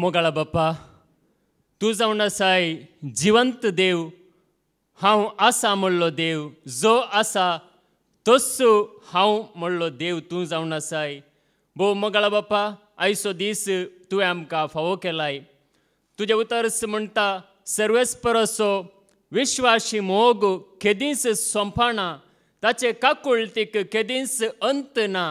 मोगाळा बाप्पा, तू जावन आसाय जिवंत देव, हांव आसा म्हणलो देव, जो आसा तस्सो हांव म्हणलो देव तूं जावन आसाय. भोव मोगाळा बाप्पा, आयचो दीस तुवें आमकां फावो केलाय. तुजें उतर म्हणटा, सर्वेस्परसो विश्वासी मोग केदींच सोंपना, ताचे काकुळटीक केदींच अंत ना.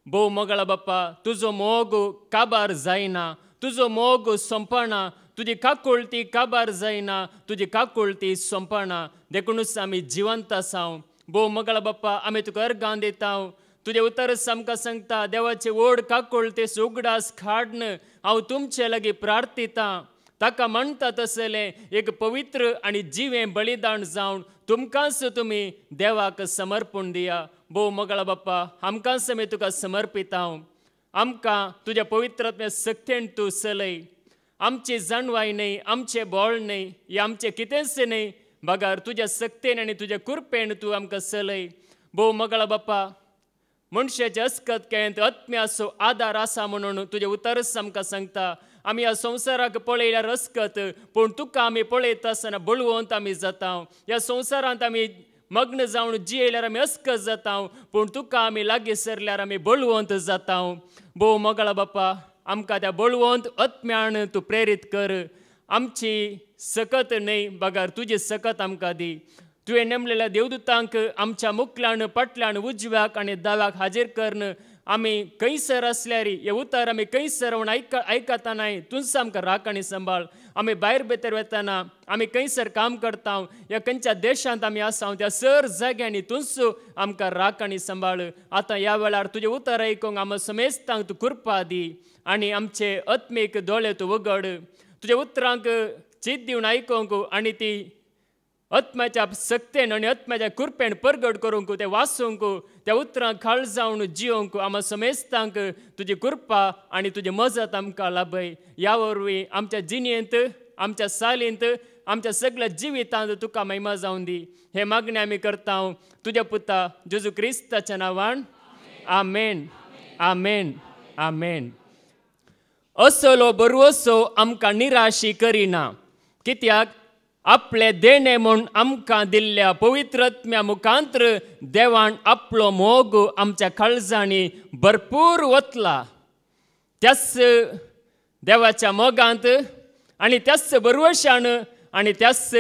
भोव मोगाळा बाप्पा, तुजो मोग काबार जायना, तुजो मोग सोंपना, तुजी काकुळटी काबार जायना, तुजी काकुळटी सोंपना. देखूनच आमी जिवंत आसाव. भोव मोगाळा बाप्पा, आमी तुका अर्गां दिताव. तुजें उतर आमकां सांगता, देवाचे व्हड काकुळटेस उगडास खाडन हांव तुमचे लागीं प्रार्थितां. ताका म्हणटा तसलें एक पवित्र आनी जिवें बलिदान जावन तुमकांच तुमी देवाक समर्पण दिया. भोव मोगाळा बाप्पा, आमकांच आमी तुका समर्पितांव. आमकां तुज्या पवित्रात्म्या सक्तेन तूं चलय. आमची जाणवाय न्हय, आमचें बोळ न्हय, हें आमचें कितेंच न्हय, बागार तुज्या सक्तेन आनी तुज्या कृपेन तूं आमकां चलय. भोव मोगाळा बाप्पा, मनशाच्या अस्कतकेंत आत्म्याचो आदार आसा म्हणून तुजें उतरच आमकां सांगता. आमी ह्या संवसाराक पळयल्यार अस्कत, पूण तुका आमी पळयता आसतना बळवंत आमी जाता. ह्या संवसारांत आमी मग्न जावन जियेल्यार आमी अस्कत जाता, पूण तुका आमी लागीं सरल्यार आमी बळवंत जाता. भोव मोगाळा बाप्पा, आमकां त्या बळवंत आत्म्यान तूं प्रेरीत कर. आमची सकत न्हय, बागार तुजी सकत आमकां दी. तुवें नेमलेल्या देवदूतांक आमच्या मुखल्यान फाटल्यान उजव्याक आनी दाव्याक हाजीर करन. आमी खंयसर आसल्यार हे उतर आमी खंयसर रावन आयकतानाय तुंच आमकां राख आनी सांबाळ. आमी भायर भितर वतना, आमी खंयसर काम करता, ह्या खंयच्या देशांत आमी आसा, त्या सर जाग्यांनी तुंच आमकां राख आनी सांबाळ. आतां ह्या वेळार तुजें उतर आयकूंक आमी समेस्तांक तूं कृपा दी आनी आमचे आत्मीक दोळे तूं उगड. तुज्या उतरांक चीत दिवन आयकूंक आनी ती आत्म्याच्या सक्तेन आनी आत्म्याच्या कृपेन परगट करूंक, ते वाचूंक, त्या उतरांक खाळ जावन जियोंक आमी समेस्तांक तुजी कृपा आनी तुजी मजत आमकां लाभय. ह्या वरवीं आमच्या जिणेंत, आमच्या सालींत, आमच्या सगळ्या जिवितांत तुका महिमा जावन दी. हे मागणी आमी करता तुज्या पुता जेजू क्रिस्ताच्या नांवान. आमेन, आमेन, आमेन. असलो बरवसो आमकां निराशी करिना, कित्याक आपले देणे म्हूण आमकां दिल्ल्या पवित्र आत्म्या मुखांतर देवान आपलो मोग आमच्या काळजांनी भरपूर वतला. त्याच देवाच्या मोगांत आनी त्याच बरवशान आनी त्याच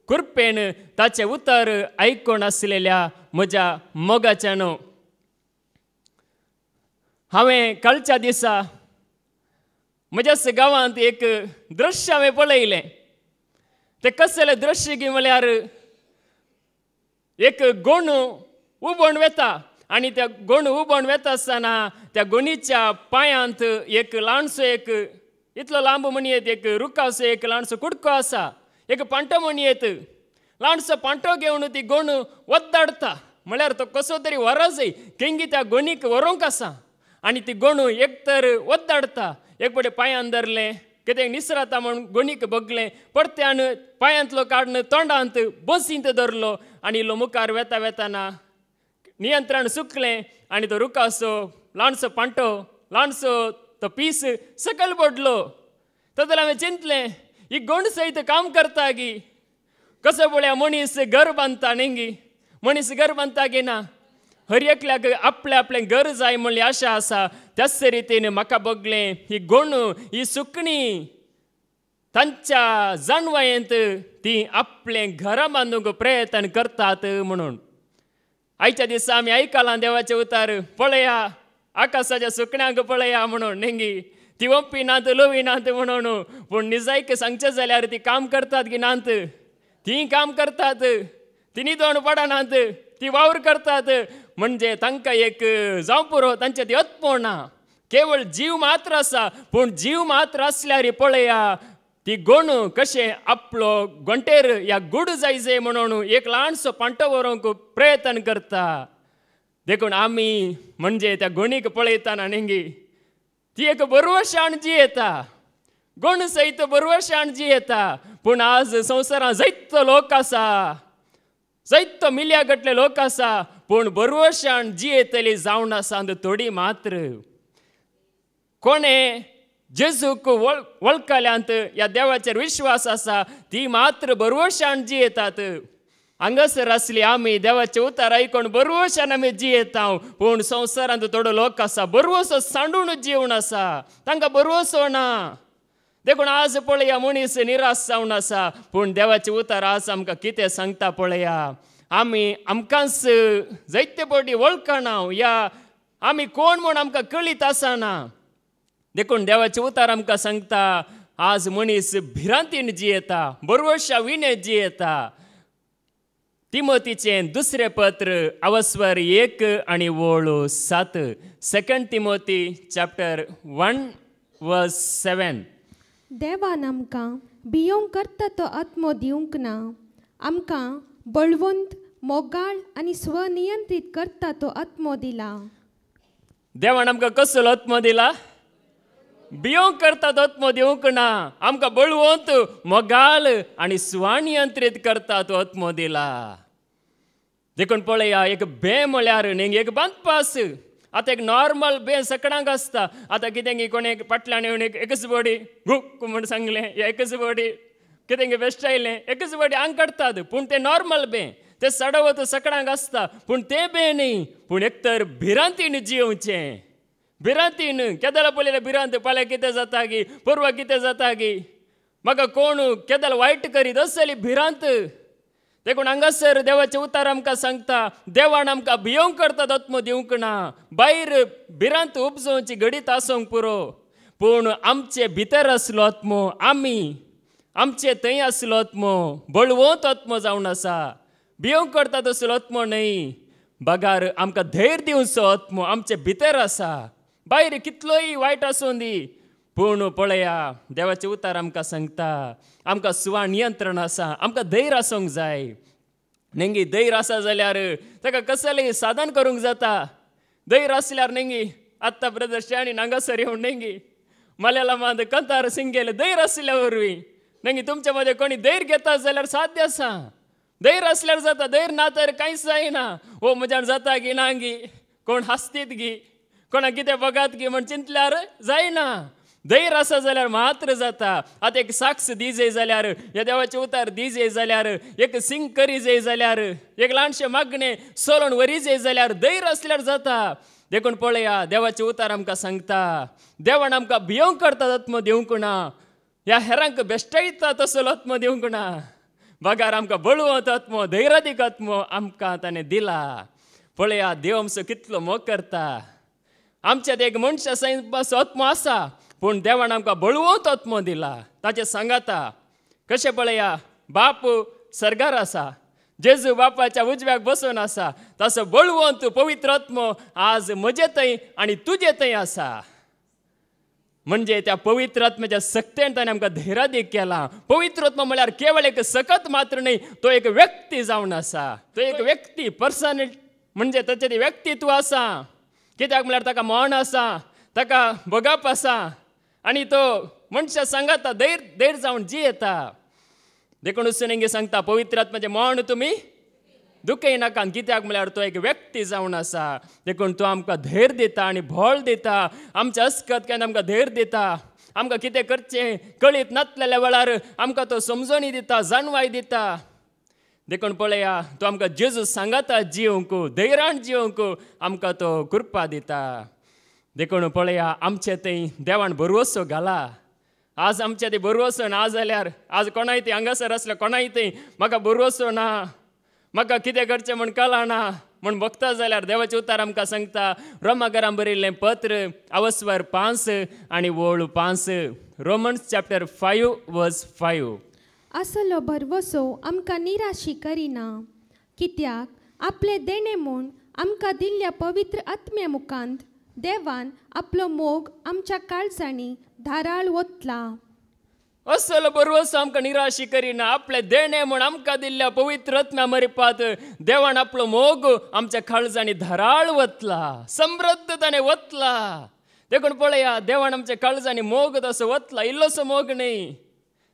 कृपेन ताचे उतर आयकून आसलेल्या म्हज्या मोगाच्यान हांवें कालच्या दिसा म्हज्याच गांवांत एक दृश्य हांवें पळयलें. ते कसलें दृश्य की म्हळ्यार एक गोणू उबोवन वेता आनी त्या गोणू उबोवन वेता आसतना त्या गोणीच्या पांयांत एक ल्हानसो, एक इतलो लांब म्हणयेत, एक रुखासो एक ल्हानसो कुडको आसा. एक पांटो म्हणयेत. ल्हानसो पांटो घेवन ती गोणू वद्दाडता. म्हळ्यार तो कसो तरी वरजय केंगी त्या गोणीक व्हरूंक आसा. आनी ती गोणू एक तर वद्दाडता, एक पडे पांयान धरलें, कितें निसरता म्हूण गोणीक बगलें, परत्यान पांयांतलो काडून तोंडांत बसींत धरलो आनी इल्लो मुखार वेता वेताना नियंत्रण सुकलें आनी तो रुखासो ल्हानसो पांटो, ल्हानसो तो पीस सकयल पडलो. तातूंत हांवें चिंतलें, ही गोण सयत काम करता गी. कसो पळया मनीस घर बांदता न्ही गी, मनीस घर बांदता गी ना, हर एकल्याक आपलें आपलें घर जाय म्हणली आशा आसा. त्याच रितीन म्हाका बगलें, ही गोण, ही सुकणी तांच्या जाणवायेंत ती आपलें घरां बांदूंक प्रयत्न करतात म्हणून. आयच्या दिसा आमी आयकलां देवाचें उतर, पळया आकाशाच्या सुकण्यांक पळया म्हणून न्ही. ती ओंपिनात लोविनात म्हणून, पूण निजायक सांगचें जाल्यार ती काम करतात की नात. ती काम करतात, ती न्हिदोन पडनात, ती वावर करतात. म्हणजे तांकां एक जावं पुरो तांचें ती अत्पो ना. केवळ जीव मात्र आसा, पूण जीव मात्र आसल्यार पळया ती गोण कशें आपलो गोंटेर ह्या गूड जायजे म्हणून एक ल्हानसो पांटो व्हरूंक प्रयत्न करता. देखून आमी म्हणजे त्या गोणीक पळयतना न्ही, ती एक बरवशान जियेता, गोण सयत बरवशान जियेता. पूण आज संवसारांत जायतो लोक आसा, जायतो मिल्या गटले लोक आसा, पूण बरवशान जियेतली जावन आसा थोडी मात्र. कोणें जेजूक वळखल्यांत ह्या देवाचेर विश्वास आसा ती मात्र बरोवशान जियेतात. हांगासर आसली आमी देवाचे उतार आयकोन बरोवशान आमी जियेता. पूण संवसारांत थोडो लोक आसा बरोवसो सांडून जिवन आसा, तांकां बरोवसो ना. देखून आज पळया मनीस निराश जावन आसा. पूण देवाचे उतार आज आमकां कितें सांगता पळया. आमी आमकांच जायते फावटी वळखना या आमी कोण म्हूण आमकां कळीत आसना. देखून देवाचे उतार आमकां सांगता आज मनीस भिरांतीन जियेता, बरोवशा विणे जियेता. तिमोथीचें दुसरें पत्र अवस्वर 1 आनी 7. 2 तिमोथी चॅप्टर 1:7. देवान आमकां भियोंक करता तो आत्मो दिवंक ना. आमकां बळवंत, मोगाळ आनी स्वनियंत्रीत करता तो आत्मो दिला. देवान आमकां कसलो आत्मो दिला? भियोंक करता तो आत्मो दिवंक ना. आमकां बळवंत, मोगाळ आनी स्वनियंत्रीत करता तो आत्मो दिला. देखून पळया एक भे म्हळ्यार न्ही एक बांदपास. आतां एक नॉर्मल भे सगळ्यांक आसता. आतां कितें कोणी फाटल्यान येवन एकच बडी गुक म्हूण सांगलें या एकच बडी कितें बेश्ट आयलें एकच बडी आंग काडटात. पूण तें नॉर्मल भे तें सडवत सगळ्यांक आसता. पूण तें भे न्ही. पूण एकतर भिरांतीन जिवचें. भिरांतीन केदां पळयलें भिरांत फाल्यां कितें जाता गी, परवां कितें जाता गी, म्हाका कोण केदां वायट करीत असली भिरांत. देखून हांगासर देवाचे उतार आमकां सांगता देवान आमकां भियोंक करता आत्मो दिवंक ना. भायर भिरांत उपजोवची घडीत आसूंक पुरो. पूण आमचे भितर आसलो आत्मो आमी आमचे थंय आसलो आत्मो बळवंत आत्मो जावन आसा. भियोंक करता तसलो आत्मो न्हय. बगार आमकां धैर्य दिवचो आत्मो आमचे भितर आसा. भायर कितलोय वायट आसूं दी. पूण पळया देवाचे उतार आमकां सांगता आमकां स्वनियंत्रण आसा. आमकां धैर्य आसूंक जाय. नेंगी धैर्य आसा जाल्यार ताका कसलेंय साधन करूंक जाता. धैर्य आसल्यार नेंगी आत्तां ब्रदर शाणी हांगासर येवन नेंगी मलयाळमांत कंतार सिंगेले धैर्य आसल्या वरवीं नेंगी तुमचे मदें कोणी धैर्य घेता जाल्यार साध्य आसा. धैर्य आसल्यार जाता. धैर्य ना तर कांयच जायना. ओ म्हज्यान जाता गी ना गी, कोण हासतीत गी, कोणाक कितें बगात गी म्हण चिंतल्यार जायना. धैर्य आसा जाल्यार मात्र जाता. आतां एक साक्ष दिजय जाल्यार ह्या देवाचे उतार दिजय जाल्यार एक सिंग करी जाय जाल्यार एक ल्हानशें मागणें सोलोन वरी जाय जाल्यार धैर्य आसल्यार जाता. देखून पळया देवाचे उतार आमकां सांगता देवान आमकां भियोंक करता आत्मो दिवंक ना. ह्या हेरांक बेश्टायता तसलो आत्मो दिवंक ना. बगार आमकां बळवंत आत्मो धैर्यादीक आत्मो आमकां ताणें दिला. पळया देव आमचो कितलो मोग करता. आमच्यात एक मनशा सैपाचो आत्मो आसा. पूण देवान आमकां बळवंत आत्मो दिला. ताचें सांगाता कशें पळया बाप सर्गार आसा. जेजू बापाच्या उजव्याक बसून आसा. तसो बळवंत पवित्र आत्मो आज म्हजे थंय आनी तुजे थंय आसा. म्हणजे त्या पवित्र आत्म्याच्या सक्तेन ताणें आमकां धैर्यादीक केला. पवित्र आत्मा म्हळ्यार केवळ एक सकत मात्र न्ही, तो एक व्यक्ती जावन आसा. तो एक व्यक्ती पर्सनॅलिटी म्हणजे ताचें तें व्यक्तित्व आसा. कित्याक म्हळ्यार ताका मन आसा, ताका बगाप आसा आनी तो मनशा सांगाता धैर्य जावन जियेता. देखून सुनेंगे सांगता पवित्र आत्म्याचें मन तुमी दुखय नाका. कित्याक म्हळ्यार तो एक व्यक्ती जावन आसा. देखून तो आमकां धैर्य दिता आनी भोळ दिता. आमच्या अस्कत केन्ना आमकां धैर्य दिता. आमकां कितें करचें कळीत नासलेल्या वेळार आमकां तो समजोनी दिता, जाणवाय दिता. देखून पळया तो आमकां जेजू सांगाता जिवंक, धैर्यान जिवंक आमकां तो कृपा दिता. देखून पळया आमचे थंय देवान भरवोसो घाला. आज आमचे थंय भरवोसो ना जाल्यार आज कोणाय थंय हांगासर आसल्या कोणाय थंय म्हाका भरवोसो ना, म्हाका कितें करचें म्हण कळना म्हण बगता जाल्यार देवाचे उतार आमकां सांगता रोमाकारांक बरयल्लें पत्र अवस्वर 5 आनी 5. Romans chapter 5:5. असलो भरवोसो आमकां निराशी करिना. कित्याक आपले देणे म्हूण आमकां दिल्ल्या पवित्र आत्म्या मुखांत देवान आपलो मोग आमच्या काळजांनी धाराळ ओतला. असलो भरवोसो आमकां निराशी करिना. आपले देणे म्हूण आमकां दिल्ल्या पवित्र आत्म्या मरिपात देवान आपलो मोग आमच्या काळजांनी धाराळ वतला, समृद्ध ताणें वतला. देखून पळया देवान आमच्या काळजांनी मोग तसो वतला. इल्लोसो मोग न्ही,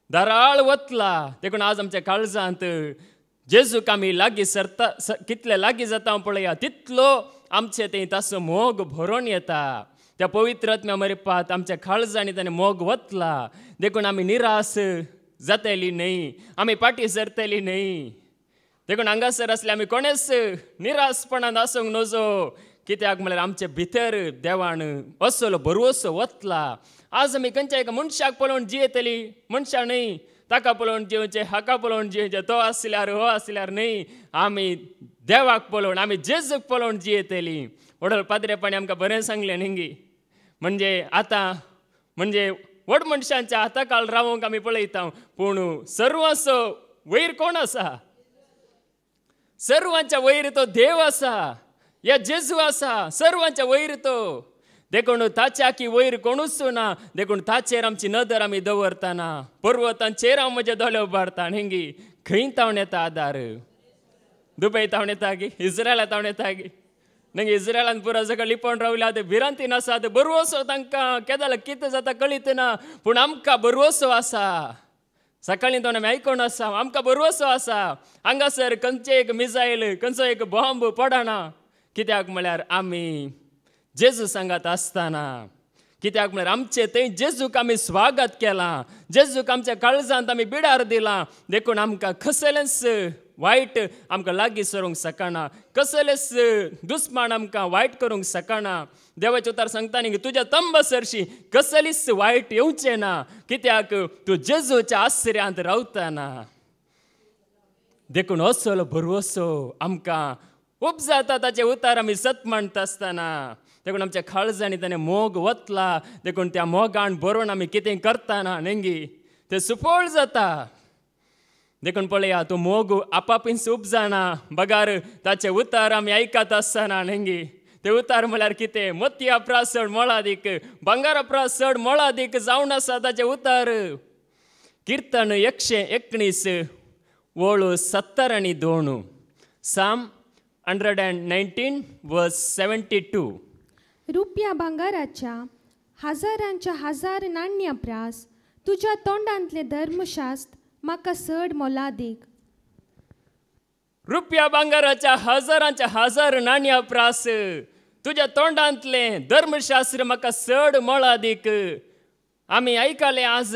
धाराळ वतला. देखून आज आमच्या काळजांत जेजूक आमी लागीं सरता कितले लागीं जाता पळया तितलो आमचे थंय तसो मोग भरोन येता. त्या पवित्र आत्म्या मरेपात आमच्या काळजांनी त्याने मोग वतला देखून आम्ही निराश जातली नाही, आम्ही पाठी सरतली नाही. देखून हांगासर असले आम्ही कोणेच निराशपणान आसूंक नजो, कित्याक म्हळ्यार आमच्या भितर देवान असलो भरवसो वतला. आज आमी खंयच्या एका मनशाक पळोवन जियेतली, मनशा न्हय, ताका पळोवन जिवचे, हाका पळोवन जिवचे, तो आसल्यार हो आसल्यार न्हय, आमी देवाक पळोवन, आमी जेजूक पळोवन जियेतली. वडल पाद्रेपणी आमकां बरें सांगलें न्ही, म्हणजे आतां म्हणजे व्हड मनशांच्या हाता काळ रावूंक आमी पळयता, पूण सर्वांचो वयर कोण आसा? सर्वांच्या वयर तो देव आसा, या जेजू आसा, सर्वांच्या वयर तो. देखून ताच्या की वयर कोणूच ना, देखून ताचेर आमची नदर आमी दवरतना पर्वतांचेर हांव म्हजे दोळे उबारता न्ही. खंय तावन येता आदार? दुबय तावन येता गी, इस्रायला तावन येता गी न्ही. इस्रायलान पुरो जग लिपोवन रावल्या, ते भिरांतीन आसात, बरवसो तांकां केदां कितें जाता कळीत ना, पूण आमकां बरवसो आसा. सकाळीं दोन आमी आयकोन आसा, आमकां बरवसो आसा. हांगासर खंयचे एक मिसायल, खंयचो एक बॉम्ब पडना, कित्याक म्हळ्यार आमी जेजू सांगात आसतना, कित्याक म्हळ्यार आमचे थंय जेजूक आमी स्वागत केलां, जेजूक आमच्या काळजांत आमी बिडार दिलां. देखून आमकां कसलेंच वायट आमकां लागीं सरूंक शकना, कसलेंच दुस्मान आमकां वायट करूंक शकना. देवाचे उतार सांगता न्ही, तुज्या तंब सरशी कसलीच वायट येवचें ना, कित्याक तूं जेजूच्या आश्रयांत रावतना. देखून असलो भरवसो आमकां उपजाता, ताचे उतार आमी सत म्हणटा आसतना. देखून आमच्या काळजांनी ताणें मोग वतला, देखून त्या मोगान बरोवन आमी कितें करतना न्ही तें सुफळ जाता. देखून पळया, तो मोग आपापीच उपजाना, बगार ताचे उतार आमी आयकत आसतना न्ही. ते उतार म्हळ्यार कितें? मोतया प्रासड मोळादीक, भांगारा प्रासड मोळादीक जावन आसा ताचे उतार. कीर्तन 119 ओळ 70 आनी 2. साम 119 वर्स 72. रुपया भांगाराच्या हजारांच्या हजार नाण्या प्रास, तुज्या तोंडांतले धर्मशास्त्र म्हाका चड मोलादीक. रुपया भांगाराच्या हजारांच्या हजार नाण्या प्रास, तुज्या तोंडांतले धर्मशास्त्र म्हाका चड मोलादीक. आमी आयकले आज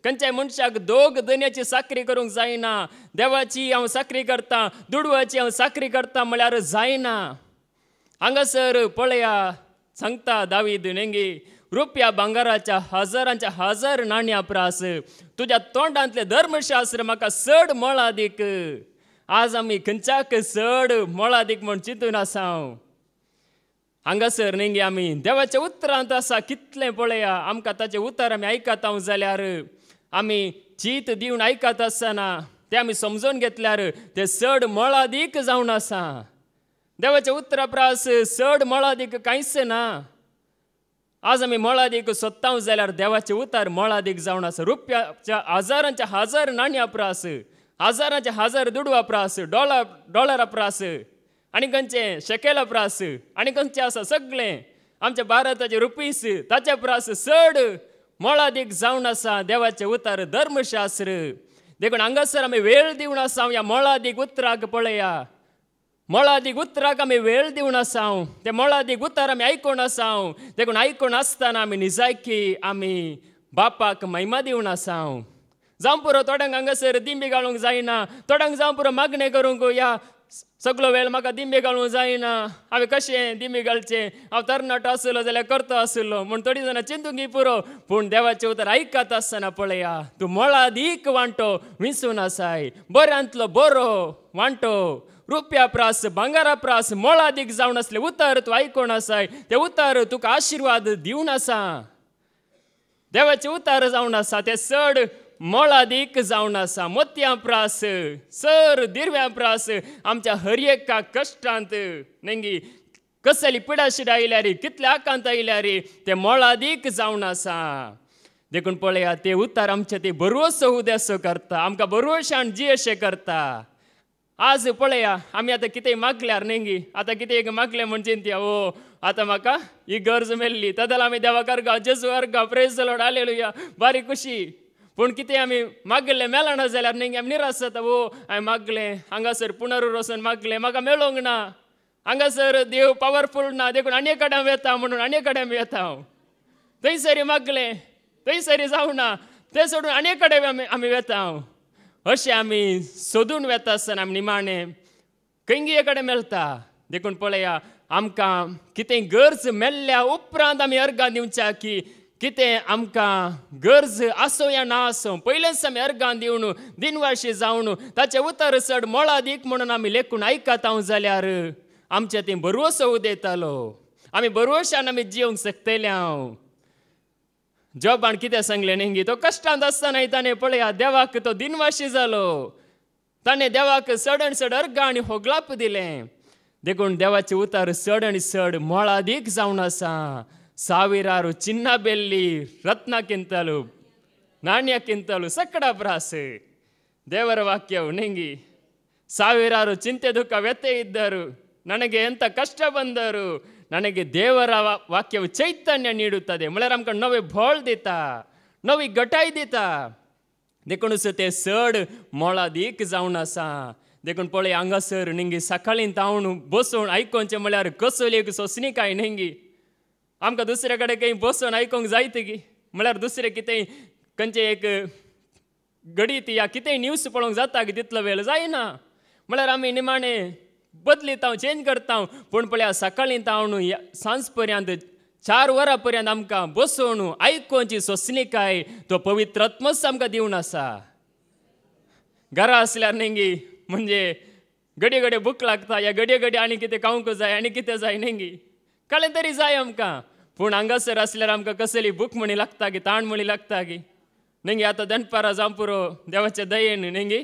खंयच्याय मनशाक दोग दन्याची साखरी करूंक जायना. देवाची हांव साखरी करतां, दुडवाची हांव साखरी करतां म्हळ्यार जायना. हांगासर पळया सांगता दावीद न्ही, रुपया भांगाराच्या हजारांच्या हजार नाण्या प्रास, तुज्या तोंडांतले धर्मशास्त्र म्हाका चड मोलादीक. आज आमी खंयच्याक चड मोलादीक म्हण चिंतून आसा. हांगासर न्ही आमी देवाच्या उतरांत आसा, कितलें पळया आमकां ताचे उतर आमी आयकता जाल्यार आमी चीत दिवन आयकत आसतना ते आमी समजून घेतल्यार ते चड मोलादीक जावन आसा. देवाच्या उतरा प्रास चड मोलादीक कांयच ना. आज आमी मोलादीक सोदता जाल्यार देवाचे उतार मोलादीक जावन आसा. रुपयाच्या हजारांच्या हजार नाण्या प्रास, हजारांच्या हजार दुडवा प्रास, डॉलरा प्रास, आनी खंयचे शेकेला प्रास, आनी खंयचे आसा सगळें आमच्या भारताचे रुपीस ताचे प्रास चड मोलादीक जावन आसा. देवाचे उतार धर्मशास्त्र. देखून हांगासर आमी वेळ दिवन आसा ह्या मोलादीक उतराक. पळया, मोलादीक उतराक आमी वेळ दिवन आसा. ते मोलादीक उतार आमी आयकून आसा. देखून आयकून आसतना आमी निजायकी आमी बापाक महिमा दिवन आसा. जावं पुरो थोड्यांक हांगासर दिंबी घालूंक जायना, थोड्यांक जावं पुरो मागणें करूंक या सगळो वेळ म्हाका दिंबे घालूंक जायना, हांवें कशें दिंबे घालचें, हांव तरणाटो आसलो जाल्यार करतो आसलो म्हूण थोडीं जाणां चिंतूंक पुरो. पूण देवाचें उतर आयकत आसतना पळया, तूं मोलादीक वांटो विंसून आसाय, बऱ्यांतलो बरो वांटो. रुपया प्रास, भांगारा प्रास मोलादीक जावन आसले उतर तूं आयकोन आसाय. ते उतर तुका आशिर्वाद दिवन आसा. देवाचे उतार जावन आसा ते चड मोलादीक जावन आसा. मोतयां प्रास, सर दिरव्या प्रास, आमच्या हर एका कश्टांत न्ही कसली पिडाशिडा आयल्यार, कितल्या आकांत आयल्यार ते मोलादीक जावन आसा. देखून पळया, ते उतार आमचे ते बरवसो उदेसो करता, आमकां बरवशान जी अशें करता. आज पळया, आमी आतां कितें मागल्यार न्ही, आतां कितें एक मागलें म्हणजे ती ओ आतां म्हाका ही गरज मेल्ली, ताका आमी देवाक अर्गा, जेजू अर्गा, प्रेज द लॉर्ड, हालेलुया, बारी खुशी. पूण कितें आमी मागलें मेळना जाल्यार न्ही आमी निराश जाता. ओ हांवें मागलें, हांगासर पुनर्वसन मागलें, म्हाका मेळोंक ना. हांगासर देव पावरफूल ना देखून आनी कडेन येता म्हणून आनी कडेन येता हांव थंयसरी मागलें थंयसरी जावना ते सोडून आनी कडेन आमी वेता हांव अशें आमी सोदून वेता आसतना आमी निमाणें खंयगे कडेन मेळटा देखून पळया आमकां कितें गरज मेल्ल्या उपरांत आमी अर्गां दिवच्या की कितें आमकां गरज आसूं या ना आसूं पयलेच आमी अर्गां दिवन दिनवाशी जावन ताचें उतर चड मोळा दीक म्हणून आमी लेखून आयकत हांव जाल्यार आमचें तें बरवसो उदेतालो आमी बरवशान आमी जिवंक शकतले हांव जॉबान कितें सांगलें न्ही तो कश्टांत आसतना ताणें पळया देवाक तो दिनवाशी जालो ताणें देवाक चड चड अर्गां आनी होगलाप दिलें देखून देवाचें उतर चड आनी चड मोळादीक जावन आसा 1000 ಚಿನ್ನ ಬೆಳ್ಳಿ ರತ್ನಕ್ಕಿಂತಲೂ ನಾಣ್ಯಕ್ಕಿಂತಲೂ ಸಕಡ ಪ್ರಾಸೆ ದೇವರ ವಾಕ್ಯವು ನಿಂಗಿ 1000 ಚಿಂತೆ ದುಃಖ ವ್ಯಥೆ ಇದ್ದರು ನನಗೆ ಎಂಥ ಕಷ್ಟ ಬಂದರು ನನಗೆ ದೇವರ ವಾಕ್ಯವು ಚೈತನ್ಯ ನೀಡುತ್ತದೆ ಮಳೆರಾಮ್ ಕಂಡು ನೋವೆ ಭೋಳ್ ದಿತಾ ನೋವಿ गटाय दिता देखून ते चड मोळादीक जावन आसा देखून पळय हांगासर निंगी सकाळीं तावन बसून आयकोनचें म्हळ्यार कसोलेक सोंसणी काय निंगी आमकां दुसरे कडेन खंय बसून आयकोंक जाय ती म्हळ्यार दुसरें कितेंय खंयचें एक घडीत या कितेंय न्यूज पळोवंक जाता की तितलो वेळ जायना म्हळ्यार आमी निमाणें बदलीत हांव चेंज करता पूण पळया सकाळीं तावन सांज पर्यंत 4 वरां पर्यंत आमकां बसून आयकोनची सोंसणीकाय तो पवित्र आत्मोच आमकां दिवन आसा घरा आसल्यार नेंगी म्हणजे घडये घडये भूक लागता या घडये घडये आनी कितें खावंक जाय आनी कितें जाय नेंगी काळें तरी जाय आमकां पूण हांगासर आसल्यार आमकां कसली भूक म्हणी लागता की ताण म्हणी लागता की नेंगी आतां दनपारां जावं पुरो देवाच्या दयेन नेंगी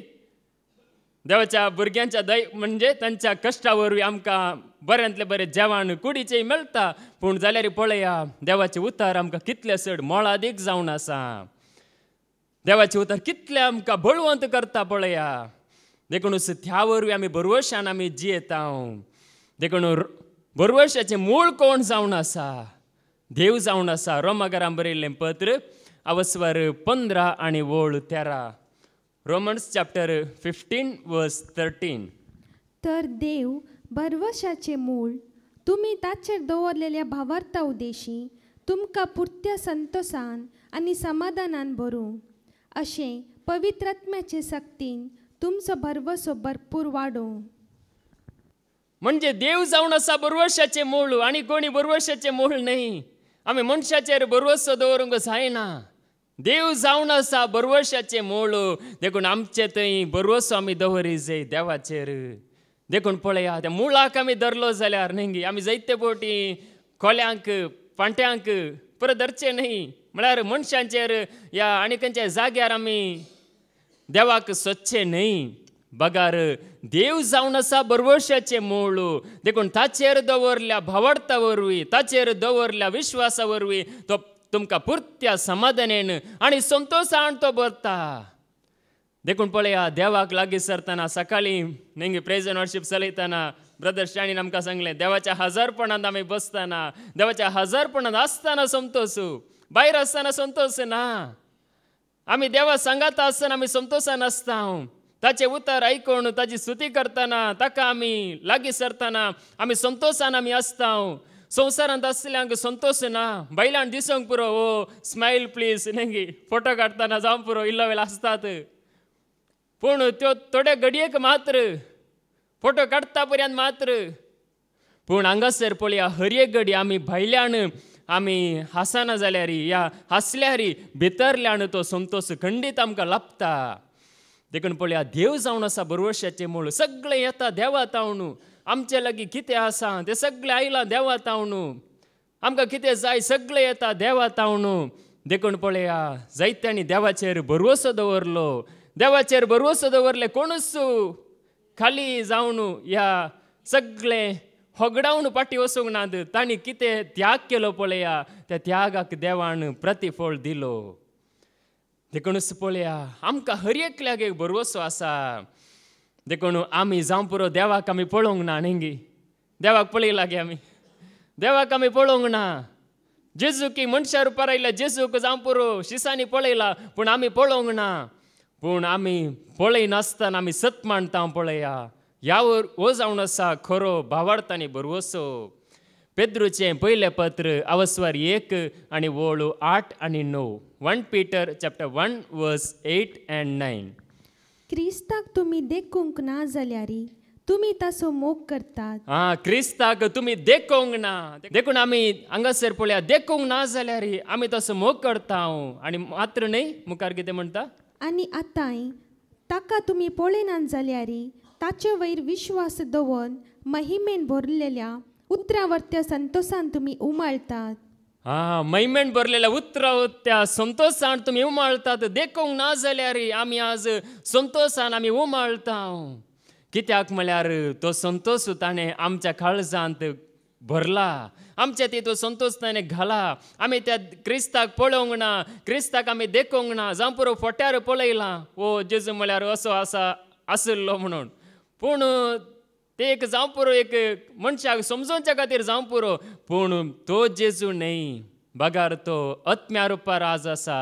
देवाच्या भुरग्यांच्या दय म्हणजे तांच्या कश्टा वरवीं आमकां बऱ्यांतलें बरें जेवण कुडीचें मेळटा पूण जाल्यार पळया देवाचें उतर आमकां कितलें चड मोळादीक जावन आसा देवाचें उतर कितलें आमकां बळवंत करता पळया देखून त्या वरवीं आमी बरवशान आमी जियेता देखून बरवशाचें मूळ कोण जावन आसा देव जावन आसा रोमाकारांक बरयल्लें पत्र अवस्वर 15 आनी वोळ 13 रोमन्स चॅप्टर 15 वर्स 13 तर देव बरवशाचें मूळ तुमी ताचेर दवरलेल्या भावार्था उद्देशी तुमकां पुर्त्या संतोषान आनी समाधानान भरूंक अशें पवित्र आत्म्याचे सक्तीन तुमचो भरवसो भरपूर वाडोवंक म्हणजे देव जावन आसा बरवशाचें मूळ आनी कोणी बरवशाचें मूळ न्ही आमी मनशाचेर बरवसो दवरूंक जायना देव जावन आसा बरवशाचें मूळ देखून आमचे थंय बरवसो आमी दवरी जाय देवाचेर देखून पळया त्या मुळाक आमी धरलो जाल्यार न्ही आमी जायते फावटी खोल्यांक पांट्यांक परत धरचें न्ही म्हळ्यार मनशांचेर या आनी खंयच्या जाग्यार आमी देवाक सोदचें न्ही बगार देव जावन आसा बरवशाचें मूळ देखून ताचेर दवरल्या भावार्था वरवीं ताचेर दवरल्या विश्वासा वरवीं तो तुमकां पुर्त्या समाधानेन आनी संतोषान तो भरता देखून पळया देवाक लागीं सरतना सकाळीं नेंगी प्रेज एंड वर्शीप चलयतना ब्रदर स्टॅनीन आमकां सांगलें देवाच्या हजारपणांत आमी बसतना देवाच्या हजारपणांत आसतना संतोश भायर आसतना संतोष ना आमी देवा सांगात आसतना आमी संतोशान आसता ताचें उतर आयकून ताची स्तुती करतना ताका आमी लागीं सरतना आमी संतोशान आमी आसता संवसारांत आसल्यांक संतोश ना बायलांक दिसोंक पुरो ओ स्मायल प्लीज नेंगी फोटो काडटना जावं पुरो इल्लो वेळ आसतात पूण त्यो थोड्या घडयेक मात्र फोटो काडटा पर्यंत मात्र पूण हांगासर पळया हर एक घडी आमी भायल्यान आमी हासना जाल्यार या हासल्यार भितरल्यान तो संतोश खंडीत आमकां लाभता देखून पळया देव जावन आसा बरवशाचें मूळ सगळें येता देवा तावन आमचे लागीं कितें आसा तें सगळें आयलां देवा तावन आमकां कितें जाय सगळें येता देवा तावन देखून पळया जायत्यांनी देवाचेर बरवसो दवरलो देवाचेर बरवसो दवरले कोणूच खाली जावन ह्या सगळें होगडावन फाटी वचूंक नात तांणी कितें त्याग केलो पळया त्या त्यागाक देवान प्रतिफळ दिलो देखूनच पळया आमकां हर एकल्याक एक बरवसो आसा देखून आमी जावं पुरो देवाक आमी पळोवंक ना न्ही देवाक पळयला गे आमी देवाक आमी पळोवंक ना जेजूक मनशा रुपार आयल्या जेजूक जावं पुरो शिसांनी पळयला पूण आमी पळोवंक ना पूण आमी पळय नासतना आमी सत मांडटा पळया ह्या हो जावन आसा खरो भावार्थांनी बरवसो. पेद्रूचें पयलें पत्र अवस्वार 1 आनी वळू 8 आनी 9. 1 Peter chapter 1 verse 8 and 9. क्रिस्ताक तुमी देखूंक ना जाल्यार तुमी ताचो मोग करतात. क्रिस्ताक तुमी देखूंक ना देखून आमी हांगासर पळया देखूंक ना जाल्यार आमी तसो मोग करता. आनी मात्र न्हय मुखार कितें म्हणटा आनी आतांय ताका तुमी पळयनात जाल्यार ताचे वयर विश्वास दवरून महिमेन भरलेल्या उतरावरत्या संतोषान तुमी उमाळतात. महिमेन भरलेल्या उतरावरत्या संतोषान तुमी उमाळतात. देखूंक ना जाल्यार आमी आज संतोषान आमी उमाळता. कित्याक म्हळ्यार तो संतोष ताणें आमच्या काळजांत भरला. आमच्या ती तो संतोष ताणें घाला. आमी त्या क्रिस्ताक पळोवंक ना, क्रिस्ताक आमी देखूंक ना. जावं पुरो फोट्यार पळयलां ओ जेजू म्हळ्यार असो आसा आसलो म्हणून. पूण ते एक जावं पुरो एक मनशाक समजोवच्या खातीर जावं पुरो. पूण तो जेजू न्हय. बगार तो आत्म्या रुपार आज आसा.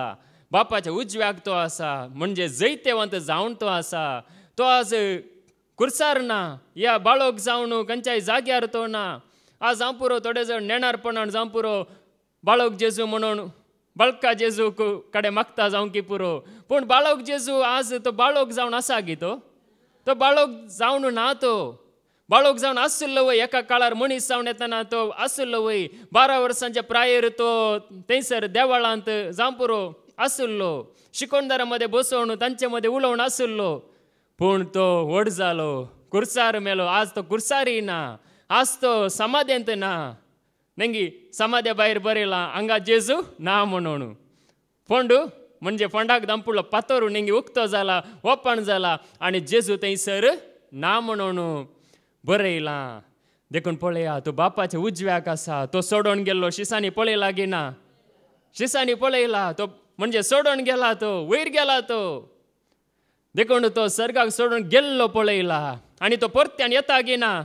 बापाच्या उजव्याक तो आसा. म्हणजे जैतेवंत जावन तो आसा. तो आज कुर्सार ना. ह्या बाळोक जावन खंयच्याय जाग्यार तो ना. आज जावं पुरो थोडे जण नेणारपणान जावं पुरो बाळोक जेजू म्हणून बाळका जेजू कडेन मागता जावं की पुरो. पूण बाळोक जेजू आज तो बाळोक जावन आसा गी तो बाळोक जावन ना. तो बाळोक जावन आसलो वय. एका काळार मनीस जावन येतना तो आसलो वय. 12 वर्सांच्या प्रायेर तो थंयसर देवाळांत जावं पुरो आसलो. शिकोणदारा मदें बसोवन तांचे मदें उलोवन आसलो. पूण तो व्हड जालो, कुर्सार मेलो. आज तो कुर्सारी ना. आज तो समाधेंत ना. नेंगी समाध्या भायर बरयलां हांगा जेजू ना म्हणून. फोंड म्हणजे फोंडाक दांपुळो पातोर नेंगी उक्तो जाला, ओपण जाला आनी जेजू थंयसर ना म्हणून बरयलां. देखून पळया तो बापाच्या उजव्याक आसा. तो सोडून गेल्लो शिसांनी पळयला गी ना. शिसांनी पळयला तो म्हणजे सोडून गेला. तो वयर गेला. तो देखून तो सर्गाक सोडून गेल्लो पळयला. आनी तो परत्यान येता गी ना.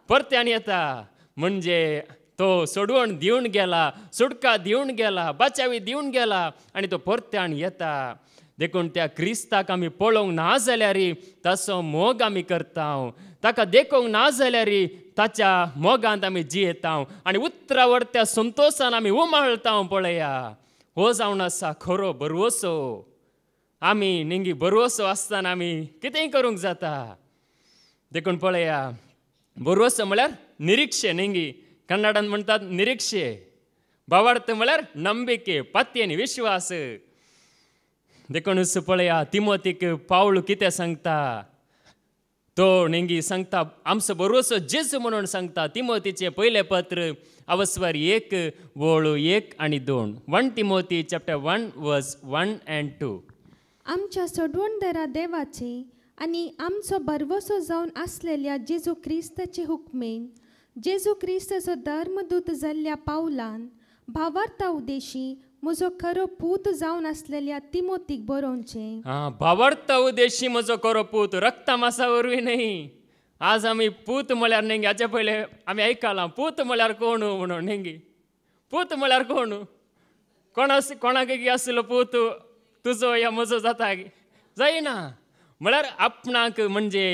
परत्यान येता म्हणजे तो सोडवण दिवन गेला, सुटका दिवन गेला, बाचावी दिवन गेला आनी तो परत्यान येता. देखून त्या क्रिस्ताक आमी पळोवंक ना जाल्यार ताचो मोग आमी करता. ताका देखूंक ना जाल्यार ताच्या मोगांत आमी जियेता आनी उतरावरत्या संतोशान आमी उमाळता. पळया हो जावन आसा खरो बरवसो. आमी नेंगी बरवसो आसतना आमी कितेंय करूंक जाता. देखून पळया बरवसो म्हळ्यार निरीक्षे. नेंगी कन्नडांत म्हणटात निरीक्षे. भावार्थ म्हळ्यार नंबिके, पत्तेन विश्वास. देखून पळया तिमोथीक पावल कितें सांगता. तो नेंगी सांगता आमचो बरवसो जेजू म्हणून सांगता. तिमोथीचें पयलें पत्र अवस्वार 1 वळू 1 आनी 2. 1 Timothy chapter 1 verse 1 and 2. आमच्या सोडवणदारा देवाचे आनी आमचो बरवसो जावन आसलेल्या जेजू क्रिस्ताचे हुकमेन जेजू क्रिस्ताचो धर्मदूत जाल्ल्या पावलान भावार्था उदेशी म्हजो खरो पूत जावन आसलेल्या तिमोथीक बरोवचें. भावार्था उदेशी म्हजो खरो पूत रक्ता मासा वरवीं न्हय. आज आमी पूत म्हळ्यार नेंगी हाचे पयले आमी आयकलां पूत म्हळ्यार कोण म्हणून. नेंगी पूत म्हळ्यार कोण. कोणाक आसलो पूत तुजो या म्हजो जाता जायना. म्हळ्यार आपणाक म्हणजे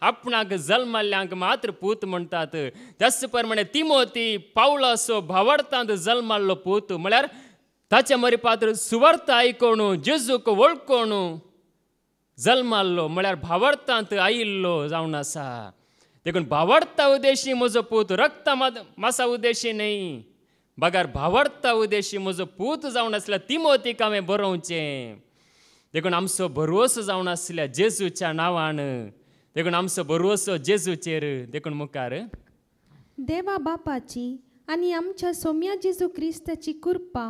आपणाक जल्माल्ल्यांक मात्र पूत म्हणटात. त्याच प्रमाणे तिमोथी पावलाचो भावार्थांत जल्माल्लो पूत म्हळ्यार ताच्या मरीपात्र सुवार्थ आयकोण जेजूक वळखोण जल्माल्लो म्हळ्यार भावार्थांत आयिल्लो जावन आसा. देखून भावार्था उदेशी म्हजो पूत रक्ता मासा उदेशी न्हय. बगार भावार्था उदेशी म्हजो पूत जावन आसल्या तिमोथीक हांवें बरोवचें. देखून आमचो बरवसो जावन आसल्या जेजूच्या नांवान. देखून आमचो बरवसो जेजूचेर. देखून मुखार देवा बापाची आनी आमच्या सोम्या जेजू क्रिस्ताची कृपा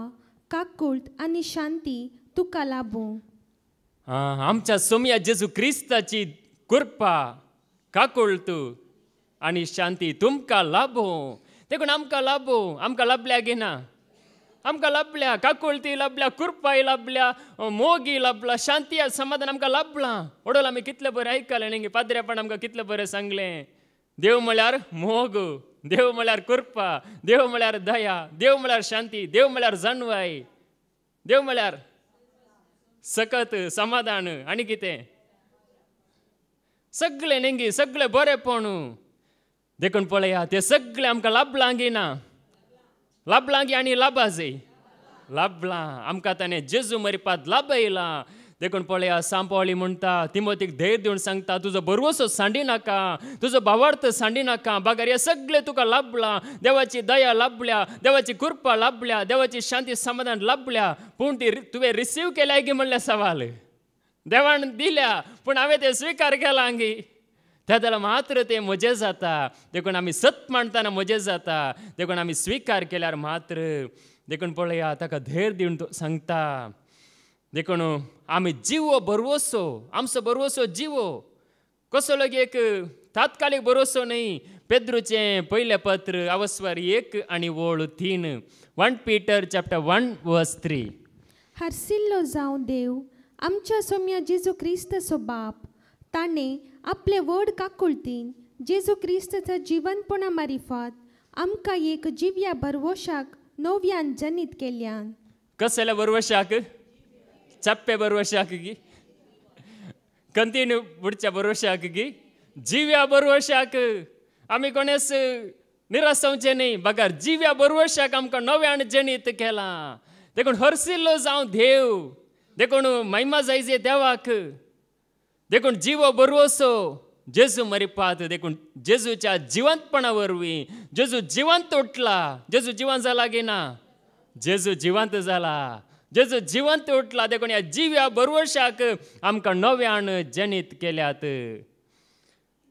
काकुळट आनी शांती तुका लाभो. आमच्या सोम्या जेजू क्रिस्ताची कृपा काकुळट आनी शांती तुमकां लाभो. देखून आमकां लाभो. आमकां लाभल्या घेना. आमकां लाभल्या काकुळती लाभल्या, कृपाय लाभल्या, मोगी लाभला, शांती समाधान आमकां लाभलां. ओडोल आमी कितलें बरें आयकलें न्ही. पाद्रेपण आमकां कितलें बरें सांगलें. देव म्हळ्यार मोग, देव म्हळ्यार कृपा, देव म्हळ्यार दया, देव म्हळ्यार शांती, देव म्हळ्यार जाणवाय, देव म्हळ्यार सकत समाधान आनी कितें. सगळे नेंगी सगळे बरेपण देखून पळया ते सगळे आमकां लाभलांगी ना लाभलांगी आनी लाभाजय लाभला आमकां ताणें जेजू मरिपात लाभ येयला देखून पळया सांपावळी म्हणटा तिमोथीक धैर्य दिवन सांगता तुजो बरवसो सांडी नाका तुजो भावार्थ सांडी नाका बागर हे सगळे तुका लाभला देवाची दया लाभल्या देवाची कृपा लाभल्या देवाची शांती समाधान लाभल्या पूण ती तुवें रिसीव केल्या की म्हणल्या सवाल देवान दिल्या पूण हांवें ते स्विकार केला अंगी त्या जाल्यार मात्र ते मजे जाता देखून आमी सत मांडटाना मजे जाता देखून आमी स्विकार केल्यार मात्र देखून पळया ताका धैर्य दिवन सांगता देखून आमी जिवो बरवसो आमचो बरवसो जिवो कसो लोक एक तात्कालीक बरोवसो न्ही पेद्रूचें पयलें पत्र अवस्वर 1 आनी वोळ 3 1 Peter chapter 1 verse 3 हरसिल्लो जावं देव आमच्या सोम्या जेजू क्रिस्तचो बाप ताणें आपले व्हड काकुळतीन जेजू क्रिस्तचा जिवंतपणा मारिफात आमकां एक जिव्या बरवशाक नव्यान जनीत केल्यान कसल्या बरवशाक चप्पे बरवशाक गी कंटिन्यू बुडच्या बरवशाक गी जिव्या बरवशाक आमी कोणेच निराश जावचे न्ही बगार जिव्या बरवशाक आमकां नव्यान जनीत केला देखून हरसिल्लो जावं देव देखून महिमा जायचे देवाक देखून जिवो बरवसो जेजू मरिपात देखून जेजूच्या जिवंतपणा वरवीं जेजू जिवंत उठला जेजू जिवंत जाला की ना जेजू जिवंत जाला जेजू जिवंत उठला देखून ह्या जिव्या बरवशाक आमकां नव्यान जनीत केल्यात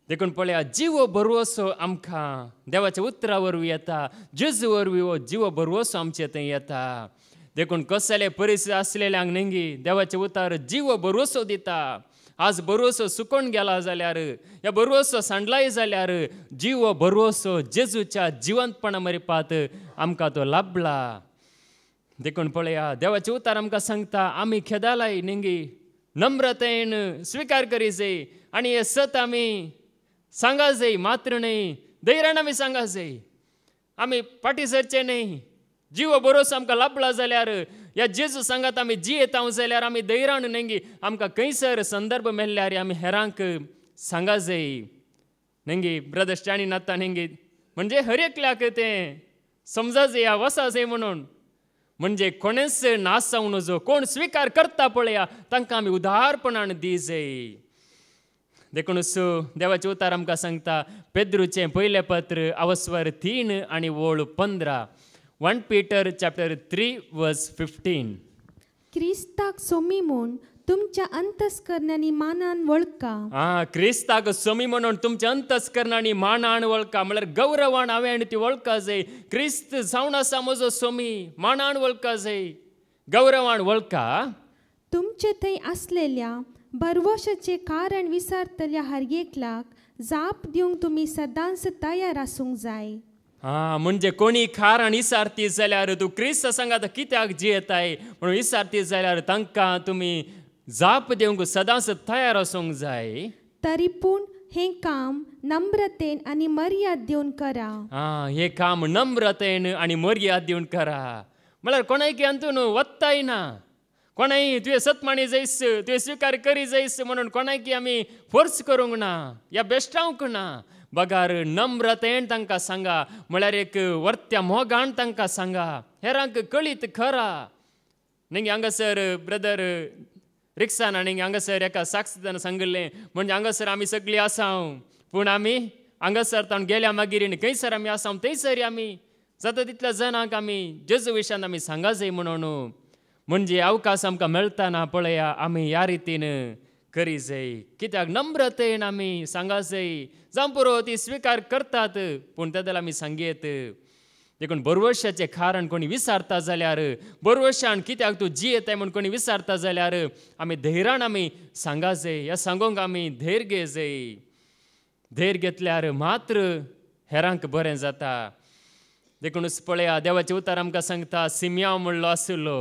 देखून पळया जिवो बरवसो आमकां देवाच्या उतरा वरवीं येता जेजू वरवीं हो जिवो बरवसो आमचे थंय येता देखून कसले परिस्थिती आसलेल्यांक नेंगी देवाचे उतार जिवो बरवसो दिता आज बरवसो सुकोन गेला जाल्यार ह्या बरवसो सांडलाय जाल्यार जिवो बरवसो जेजूच्या जिवंतपणा मरिपात आमकां तो लाभला देखून पळया देवाचे उतार आमकां सांगता आमी खेदालाय नेंगी नम्रतेन स्विकार करी जाय आनी हे सत आमी सांगा जाय मात्र न्ही धैर्यान आमी सांगा जाय आमी फाटी सरचे न्ही जिवो बरोवसो आमकां लाभला जाल्यार ह्या जेजू सांगात आमी जियेता जाल्यार आमी धैर्यान नेंगी आमकां खंयसर संदर्भ मेळ्ळ्यार आमी हेरांक सांगा जाय नेंगी ब्रदर स्टॅनी नाता नेंगी म्हणजे हर एकल्याक तें समजा जाय वसा जाय म्हणून म्हणजे कोणेच नास जावं नजो कोण स्विकार करता पळया तांकां आमी उदारपणान दी जाय देखून देवाचे उतार आमकां सांगता पेद्रूचें पयलें पत्र अवस्वर 3 आनी वोळ 15 1 Peter chapter 3 verse 15 क्रिस्ताक सोमी म्हूण तुमच्या अंतस्करणांनी मानान वळखा क्रिस्ताक सोमी म्हणून तुमच्या अंतस्करणांनी मानान वळखा म्हळ्यार गौरवान हांवें ती वळखा जाय क्रिस्त जावन आसा म्हजो सोमी मानान वळखा जाय गौरवान वळखा तुमचे थंय आसलेल्या बरवशाचे कारण विसारतल्या हर एकल्याक जाप दिवंक तुमी सदांच तयार आसूंक जाय म्हणजे कोणी खार आनी इसारती जाल्यार तूं क्रिस्त सांगात कित्याक जियेताय म्हणून इसारती जाल्यार तांकां तुमी जाप दिवंक सदांच तयार आसूंक जाय तरी पूण हें काम नम्रतेन आनी मर्याद दिवन करा हें काम नम्रतेन आनी मर्याद दिवन करा म्हळ्यार कोणाय अंतून वत्ताय ना कोणाय तुवें सतमाणी जायस तुवें स्विकार करी जायस म्हणून कोणाय आमी फोर्स करूंक ना या बेश्टावंक ना बगार नम्रतेन तांकां सांगा म्हळ्यार एक वर्त्या मोगान तांकां सांगा हेरांक कळीत खरा नेंगे हांगासर ब्रदर रिक्सान आनी हांगासर एका साक्षीदान सांगलें म्हणजे हांगासर आमी सगळीं आसाव पूण आमी हांगासर तावन गेल्या मागीर खंयसर आमी आसाव थंयसर आमी जाता तितल्या जाणांक आमी जेजू विशयान आमी सांगा जाय म्हणून म्हणजे अवकाश आमकां मेळटाना पळया आमी ह्या रितीन करी जाय कित्याक नम्रतेन आमी सांगा जाय जावं पुरो ती स्विकार करतात पूण तेदल आमी सांगयेत देखून बरवशाचें कारण कोणी विचारता जाल्यार बरवशान कित्याक तूं जियेताय म्हूण कोणी विचारता जाल्यार आमी धैर्यान आमी सांगा जाय ह्या सांगोंक आमी धैर्य घे जाय धैर्य घेतल्यार मात्र हेरांक बरें जाता देखून पळया देवाचे उतार आमकां सांगता सिमियांव म्हणलो आसलो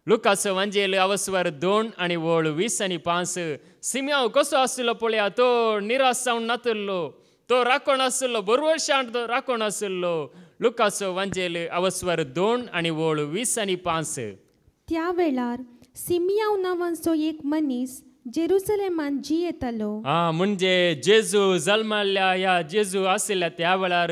लुकाचो वांजेल अवस्वर 2 आनी वोळ 20 आनी 5 सिमियांव कसो आसलो पळया तो निराश जावन नातल्लो तो राखण आसलो बरवशान तो राखण आसलो लुकाचो वांजेल अवस्वर 2 आनी वोळ 20 आनी 5 त्या वेळार सिमियांव नांवाचो एक मनीस जेरुसलेमान जी येतलो. म्हणजे जेजू जल्माल्या या जेजू आशिल्ल्या त्या वेळार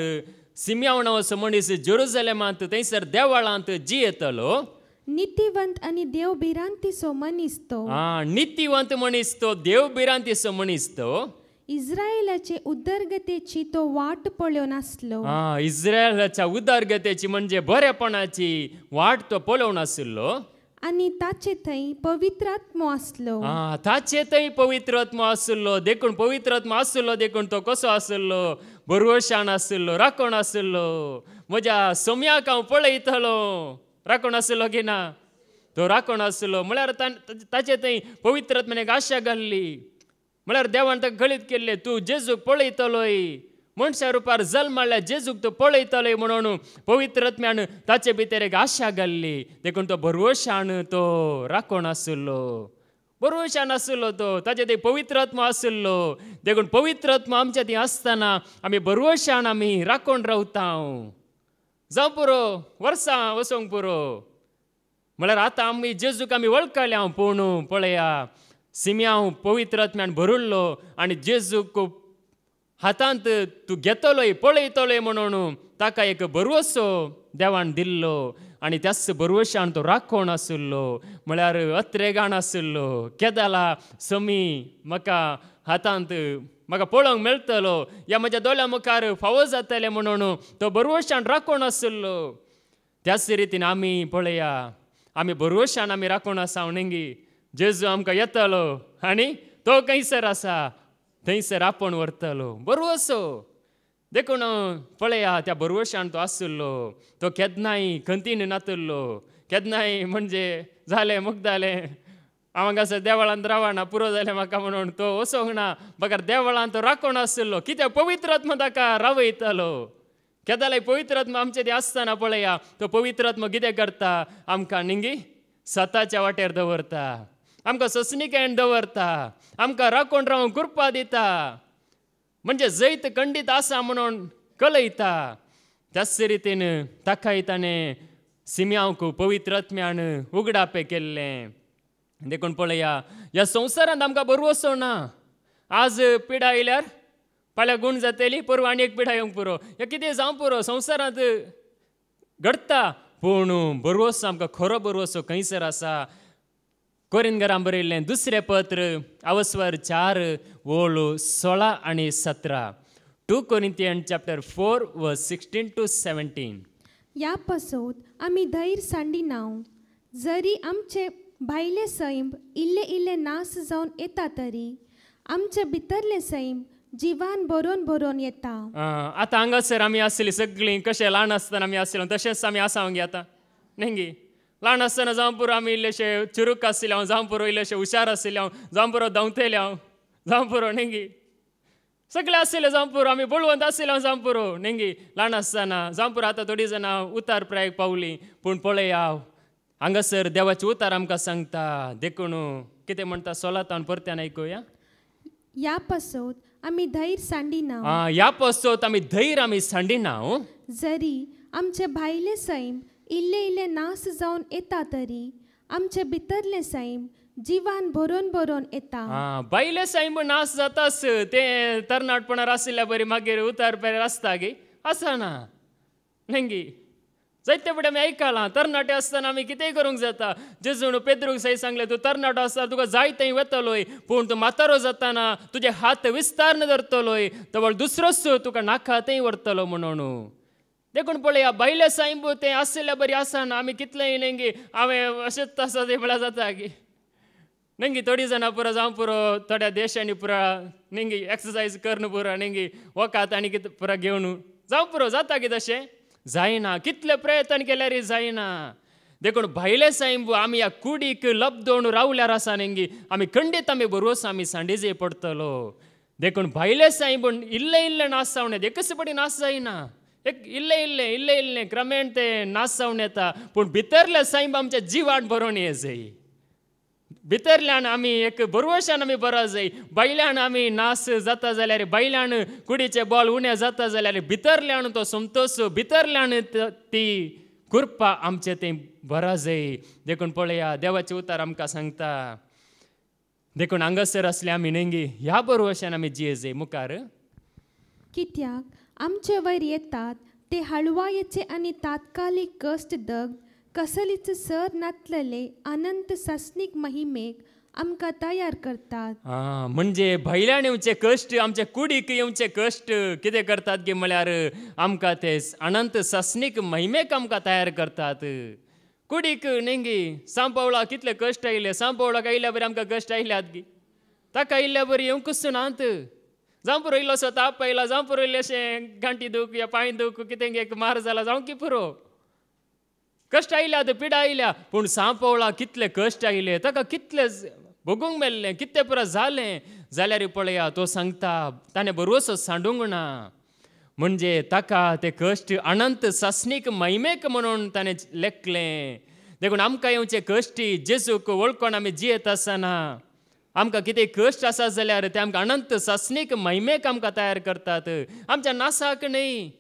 सिमियोन असो मनीस जेरुसलेमांत थंयसर देवळांत जी येतलो. नितीवंत आणि देवभिरांतीचो मनीस तो. नितीवंत मनीस तो, देवभिरांतीचो मनीस तो. इस्रायलाचे उदरगतेची तो वाट पळयो नासलो. इस्रायलाच्या उदरगतेची म्हणजे बरेपणाची वाट तो पळोवन नासलो. आणि ताचे थंय पवित्र आत्मो आसलो. ताचे थंय पवित्र आत्मो आसलो. देखून पवित्र आत्मो आसलो देखून तो कसो आसलो? भरवशान आसलो, राखण आसलो. म्हज्या सोम्याक हांव पळयतलो, राखण आसलो की ना? तो राखण आसलो म्हळ्यार ताचे थंय पवित्र आत्म्यान आशा घाल्ली. म्हळ्यार देवान ताका घळीत केल्ले, तूं जेजूक पळयतलोय, मनशा रुपार जल्म मारल्या जेजूक तूं पळयतलोय म्हणून पवित्र आत्म्यान ताचे भितर एक आशा घाल्ली. देखून तो भरवशान तो राखण आसलो, भरवशान आसलो तो. ताचे थंय पवित्र आत्मा आसलो. देखून पवित्र आत्मा आमच्या थंय आसतना आमी भरवशान आमी राखण रावता. जावं पुरो वर्सां वचोंक पुरो. म्हळ्यार आतां आमी जेजूक आमी वळखल्या, पूण पळया सिमियोन पवित्र आत्म्यान भरुल्लो आनी जेजूक हातांत तूं घेतलोय, पळयतलोय म्हणून ताका एक भरवसो देवान दिल्लो. आनी त्याच भरवशान तो राखण आसलो. म्हळ्यार अत्रेगाण आसलो. केदाला समी म्हाका हातांत म्हाका पळोवंक मेळटलो, ह्या म्हज्या दोळ्या मुखार फावो जातलें म्हणून तो भरवशान राखण आसलो. त्याच रितीन आमी पळया, आमी भरवशान आमी राखण आसा न्ही. जेजू आमकां येतलो आनी तो खंयसर आसा थंयसर आपूण व्हरतलो. भरवसो. देखून पळया त्या भरवशान तो आसलो. तो केन्नाय खंतीन नातल्लो. केन्नाय म्हणजे जालें मुग्दालें, हांव हांगासर देवळांत रावना, पुरो जालें म्हाका म्हणून तो वचोंक ना. बगर देवळांत तो राखण आसलो. कित्याक पवित्र आत्मा ताका रावयतलो. केदाले पवित्र आत्मा आमचे थंय आसतना पळया, तो पवित्र आत्मा कितें करता? आमकां न्ही सताच्या वाटेर दवरता, आमकां ससणिकेन दवरता, आमकां राखण रावंक कृपा दिता. म्हणजे जैत खंडीत आसा म्हणून कळयता. त्याच रितीन ताकाय ताणें सिमियोनक पवित्र आत्म्यान उगडापें केल्लें. देखून पळया, ह्या संवसारांत आमकां भरवसो ना. आज पिडा आयल्यार फाल्यां गूण जातली, परवा आनी एक पिडा येवंक पुरो. हें कितें जावं पुरो, संवसारांत घडटा. पूण भरवसो आमकां खरो भरवसो खंयसर आसा? कोरिंथीकांक बरयल्लें दुसरें पत्र अवस्वर 4 ओळ 16 आनी 17. 2 Corinthians chapter 4 verse 16 to 17. या पासोत आमी धैर्य सांडिनाव. जरी आमचे भायले सैम इल्ले इल्ले नास जावन येता तरी आमचे भितरले सैम जिवान भरोन भरोन येता. आतां हांगासर आमी आसली सगळीं कशें ल्हान आसतना आमी आसलें तशेंच आमी आसांक येता न्ही. ल्हान आसतना जावं पुरो आमी इल्लेशे चुरूक आसले हांव, जावं पुरो इल्लेशे हुशार आसले हांव, जावं पुरो धांवतले हांव, जावं पुरो न्ही सगळे आसले. जावं पुरो आमी बळवंत आसले हांव, जावं पुरो न्ही ल्हान आसतना. जावं पुरो आतां थोडीं जाणां उतार प्रायेक पावलीं. पूण पळया हांगासर देवाचे उतार आमकां सांगता. देखून कितें म्हणटा 16 परत्यान आयकुया. या पासोत आमी धैर्य सांडिनाव. ह्या पासोत आमी धैर्य आमी सांडिनाव. जरी आमचे भायले सैम इल्ले इल्ले नास जावन येता तरी आमचे भितरले सैम जिवान भरोन भरोन येता. भायले सैम नास जातास ते तरणाटपणार आसल्या बरी मागीर उतार पेर आसता गे आसना न्ही. जायते फुडें आमी आयकलां तरणाटे आसतना आमी कितेंय करूंक जाता. जेजून पेद्रूक सही सांगलें, तूं तरणाटो आसता तुका जाय थंय वतलोय, पूण तूं म्हातारो जाताना तुजे हात विस्तारन धरतलोय, तवळ दुसरोच तुका नाका थंय व्हरतलो म्हणून. देखून पळया भायले सैम तें आसल्या बरी आसना. आमी कितलेंय न्ही हांवें अशेंच आसा तें म्हळ्यार जाता गे न्ही. थोडीं जाणां पुरो जावं पुरो थोड्या देशांनी पुरा न्ही एक्सरसायज करन पुरो न्ही वकात आनी कितें पुरा घेवन जावं पुरो जाता की तशें जायना. कितले प्रयत्न केल्यार जायना. देखून भायले सैम आमी ह्या कुडीक लबदोवन रावल्यार आसा न्ही आमी खंडीत आमी भरवसो आमी सांडिजे पडटलो. देखून भायले सैम इल्ले इल्ले नास जावन येता. एकच पटी नास जायना. एक इल्ले इल्ले इल्ले इल्ले क्रमेण ते नास जावन येता. पूण भितरले सैम आमच्या जिवान भरोन ये जाय. भितरल्यान आमी एक भरवशान आमी बरो जाय. भायल्यान आमी नास जाता जाल्यार, भायल्यान कुडीचे बॉल उणे जाता जाल्यार भितरल्यान तो संतोश, भितरल्यान ती कृपा आमचे ते बरा जाय. देखून पळया देवाचे उतार आमकां सांगता. देखून हांगासर असले आमी नेंगी ह्या भरवशान आमी जियेजे मुखार. कित्याक आमचे वयर येतात ते हळवायेचे आनी तात्कालिक कश्ट दग्ध कसलीच सर नातलेले अनंत सस्नीक महिमेक आमकां तयार करतात. म्हणजे भायल्यान येवचे कश्ट आमचे कुडीक येवचे कश्ट कितें करतात गे म्हळ्यार आमकां ते अनंत सस्नीक महिमेक आमकां तयार करतात. कुडीक नेंगी सांपवळा कितले कश्ट आयले, सांपवळाक आयल्या बरी आमकां कश्ट आयल्यात गे, ताका आयल्या बरी येवंकूच नात. जावं पुरो इल्लोसो ताप आयला, जावं पुरो इल्लेशें गांठी दूख या पांय दूख कितें एक मार जाला जावं की पुरो कश्ट आयल्यात, पिडा आयल्या. पूण सांपवळा कितले कश्ट आयले, ताका कितले भोगूंक मेल्लें, कितें पुरो जालें जाल्यार पळया तो सांगता ताणें बरोवसो सांडूंक ना. म्हणजे ताका ते कश्ट अनंत सस्नीक महिमेक म्हणून ताणें लेखलें. देखून आमकां येवचे कश्टी जेजूक वळखून आमी जियेत आसतना आमकां कितें कश्ट आसा जाल्यार ते आमकां अनंत सस्नीक महिमेक आमकां तयार करतात. आमच्या नासाक न्ही,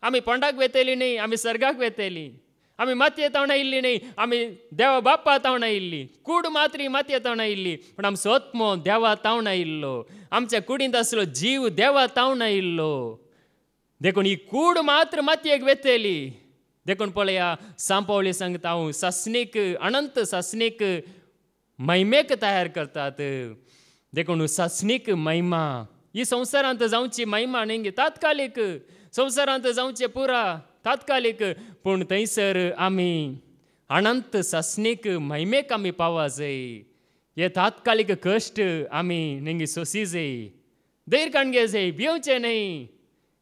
आमी पोंडाक वेतेली न्ही, आमी सर्गाक वेतेली, आमी मातये तावन आयिल्ली न्ही, आमी देवा बाप्पा तावन आयिल्ली, कूड मात्री मातये तावन आयिल्ली, पूण आमचो आत्मो देवा तावन आयिल्लो, आमच्या कुडींत आसलो जीव देवा तावन आयिल्लो. देखून ही कूड मात्र मातयेक वेतेली. देखून पळया सांपवली सांगता हांव सस्नीक अनंत सस्नीक महिमेक तयार करतात. देखून सस्नीक महिमा ही संवसारांत जावची महिमा न्ही, तात्कालीक संवसारांत जावचे पुरा तात्कालीक, पूण थंयसर आमी अनंत सस्नीक महिमेक आमी पावूं जाय. हे तात्कालीक कश्ट आमी नेंगी सोंसी जाय, धैर्य काणगे जाय, भिवचें न्ही.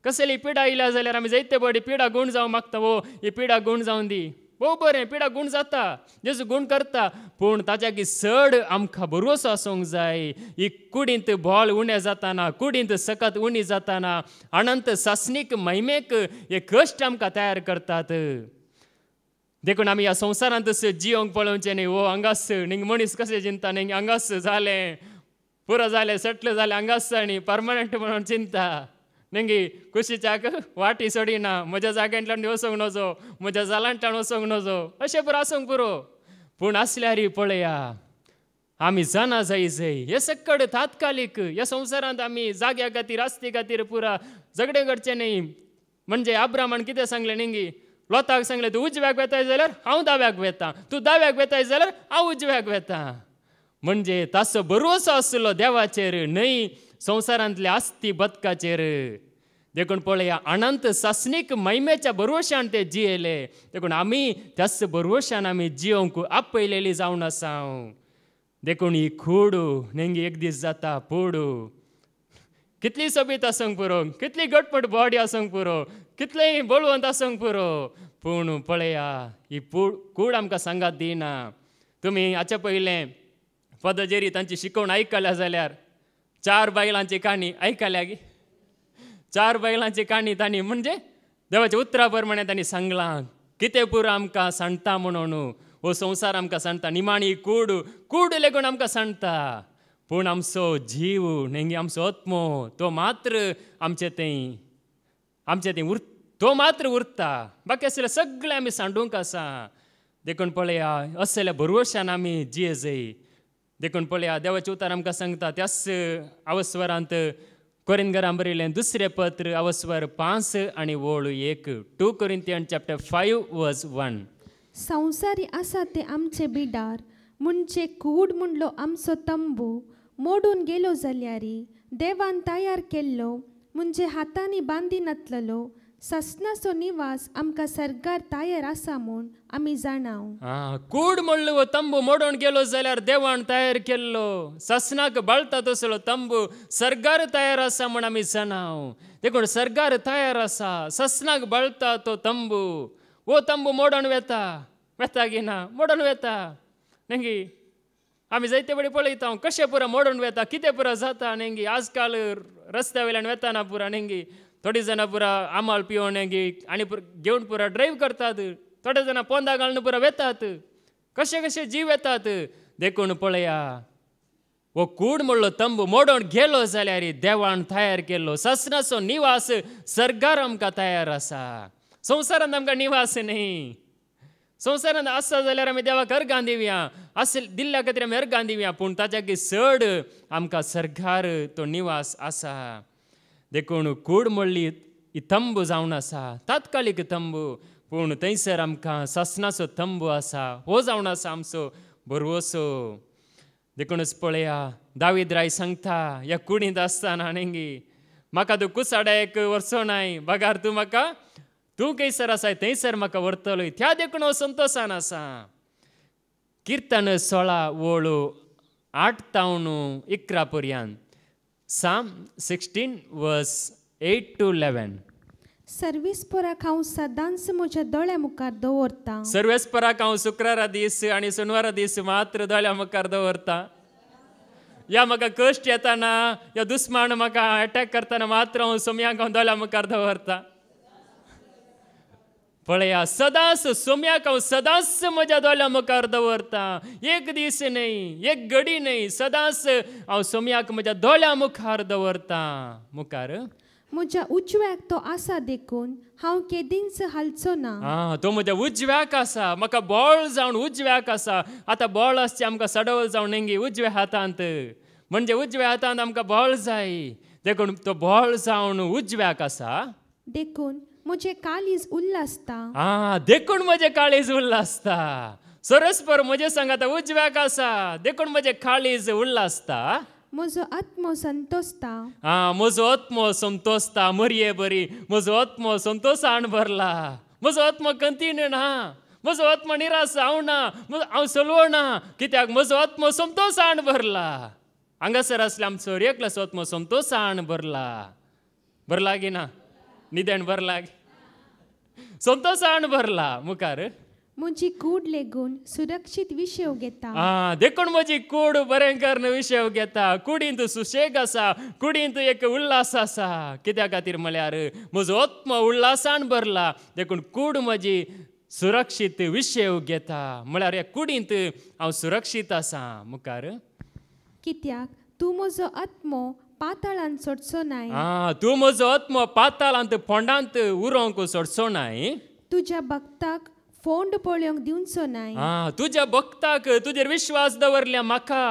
कसली पिडा आयल्या जाल्यार आमी जायते बडी पिडा गूण जावं मागता, वो ही पिडा गूण जावन दी, वो बरें पिडा गूण जाता, जेजू गूण करता, पूण ताच्याकी चड आमकां भरवसो आसूंक जाय. ही कुडींत बोल उणें जाताना, कुडींत सकत उणी जाताना अनंत सस्नीक महिमेक हे कश्ट आमकां तयार करतात. देखून आमी ह्या संवसारांत जियोंक पळोवचें न्ही. वो हांगास न्ही मनीस कशें चिंता न्ही, हांगास जालें पुरो जालें सेटल जालें हांगास न्ही परमनंट म्हणून चिंता नेंगी कुशीच्याक वाटी सोडिना, म्हज्या जाग्यांतल्यान वचोंक नजो, म्हज्या जालांतल्यान वचोंक नजो, अशें पुरो आसूंक पुरो. पूण असल्यार पळया आमी जाणा जाय हे सकड तात्कालीक. ह्या संवसारांत आमी जाग्या खातीर आस्ती खातीर पुरा झगडे करचे न्ही. म्हणजे अब्राहमान कितें सांगलें नेंगी, लोताक सांगलें तूं उजव्याक वेताय जाल्यार हांव दाव्याक वेतां, तूं दाव्याक वेताय जाल्यार हांव उजव्याक वेतां. म्हणजे ताचो भरवसो आसलो देवाचेर न्हय संवसारांतल्या आस्ती बदकाचेर. देखून पळया अनंत सस्नीक महिमेच्या भरवशान ते जियेले. देखून आमी त्याच भरवशान आमी जियोंक आपयलेली जावन आसा. देखून ही खूड नेंगी एक दीस जाता पोडू, कितली सोबीत आसूंक पुरो, कितली गटपट बॉडी आसूंक पुरो, कितलेय बळवंत आसूंक पुरो, पूण पळया ही कूड आमकां सांगात दिना. तुमी हाचे पयलें पदजेरी तांची शिकवण आयकल्या जाल्यार 4 बायलांची काणी आयकल्या गे. 4 बायलांची काणी तांणी म्हणजे देवाच्या उतरा प्रमाणे तांणी सांगलां कितें पुरो आमकां सांगता म्हणून. हो संवसार आमकां सांगता, निमाणी कूड लेगून आमकां सांगता, पूण आमचो जीव नेंगी आमचो आत्मो तो मात्र आमचे थंय तो मात्र उरता. बाकी आसलें सगळें आमी सांडूंक आसा. देखून पळया असल्या भरवशान आमी जिये जाय. देखून पळया देवाचे उतार आमकां सांगता त्याच अवस्वरांत कोरिंथीकांक बरयलें 2 पत्र अवस्वर 5 आनी वोळ 1. 2 Corinthians chapter 5 verse 1. संवसारी आसा ते आमचे बिडार म्हणजे कूड म्हणलो आमचो तंबू मोडून गेलो जाल्यारी देवान तयार केल्लो म्हणजे हातांनी बांदी नातलेलो ससनाचो निवास आमकां सरगार तयार आसा म्हूण आमी जाणाव. कूड म्हणलो तंबू मोडून गेलो जाल्यार देवान तयार केल्लो ससनाक बाळता तसलो तंबू सरगार तयार आसा म्हूण आमी जाणाव. देखून सरगार तयार आसा, ससनाक बाळता तो तंबू. वो तंबू मोडून वेता घेना मोडून वेता नेंगी. आमी जायते बडी पळयता कशें पुरो मोडून वेता, कितें पुरो जाता नेंगी. आजकाल रस्त्या वयल्यान वेताना पुरा नेंगी थोडी जाणां पुरा आमाळ पिवोन नेंगी आनी घेवन पुरा ड्रायव्ह करतात. थोडे जाणां पोंदा घालून पुरा वेतात. कशे जीव येतात. देखून पळया वो कूड म्हणलो तंबू मोडून गेलो जाल्यार देवान तयार केल्लो ससनाचो निवास सरगार आमकां तयार आसा. संवसारांत आमकां निवास न्ही. संवसारांत आसा जाल्यार आमी देवाक अर्गां दिवया, असे दिल्ल्या खातीर आमी अर्गां दिवया, पूण ताच्याकी चड आमकां सरकार तो निवास आसा. देखून कूड म्हणली ही तंबू जावन आसा, तात्कालीक तंबू, पूण थंयसर आमकां ससनाचो तंबू आसा. हो जावन आसा आमचो बरवसो. देखूनच पळया, दावीद राय सांगता ह्या कुडींत आसतना नेंगी, म्हाका तूं कुसाड्याक व्हरचो नाय, बगार तूं म्हाका, तूं खंयसर आसाय थंयसर म्हाका व्हरतलो. त्या देखून हांव संतोशान आसा. किर्तन 16 वळू 8 तावन 11 पर्यंत. Psalm 16 verse 8 to 11. सर्वेस्पराक हांव सदांच म्हज्या दोळ्या मुखार दवरता. सर्वेस्पराक हांव शुक्रारा दीस आनी शनिवारा दीस मात्र दोळ्या मुखार दवरता. या म्हाका कश्ट येताना, या दुस्मान म्हाका अटॅक करताना मात्र हांव सोम्याक हांव दोळ्या मुखार दवरता. पळया, सदांच सोम्याक हांव सदांच म्हज्या दोळ्या मुखार दवरता. एक दीस न्हय, एक घडी न्हय, सदांच हांव सोम्याक म्हज्या दोळ्या मुखार दवरता. मुखार म्हज्या उजव्याक तो आसा देखून हांव केदींच हालचो ना. तो म्हज्या उजव्याक आसा, म्हाका बोळ जावन उजव्याक आसा. आतां बोळ आसचे आमकां सडवल जावन नेंगी उजव्या हातांत, म्हणजे उजव्या हातांत आमकां बोळ जाय. देखून तो बोळ जावन उजव्याक आसा. देखून म्हजे काळीज उल्लासता. देखून म्हजे काळीज उल्लासता. सरस्पर म्हजे सांगात उजव्याक आसा, देखून म्हजे काळीज उल्लासता. म्हजो आत्मो संतोसता. म्हजो आत्मो संतोसता. मरये बरी, म्हजो आत्मो संतोशान भरला. म्हजो आत्मो कंतीन ना, म्हजो आत्मो निराश जावना, हांव सलवना, कित्याक म्हजो आत्मो संतोशान भरला. हांगासर आसले आमचो एकलोसो आत्मो संतोशान भरला. भरला गी ना? निदेण भरला, संतोशान भरला. मुखार म्हजी कूड लेगून सुरक्षीत विशेव घेता. देखून म्हजी कूड बरेंकर विशेव घेता. कुडींत सुशेग आसा, कुडींत एक उल्हास आसा. कित्या खातीर म्हळ्यार म्हजो आत्मो उल्हासान भरला. देखून कूड म्हजी सुरक्षीत विशेव घेता. म्हळ्यार ह्या कुडींत हांव सुरक्षीत आसा. मुखार कित्याक तूं म्हजो आत्मो पाताळांत सोडचो नाय. तूं म्हजो आत्मो पाताळांत फोंडांत उरोवंक सोडचो नाय. तुज्या भक्ताक फोंड पळोवंक दिवचो नाय. तुज्या भक्ताक तुजेर विश्वास दवरल्या म्हाका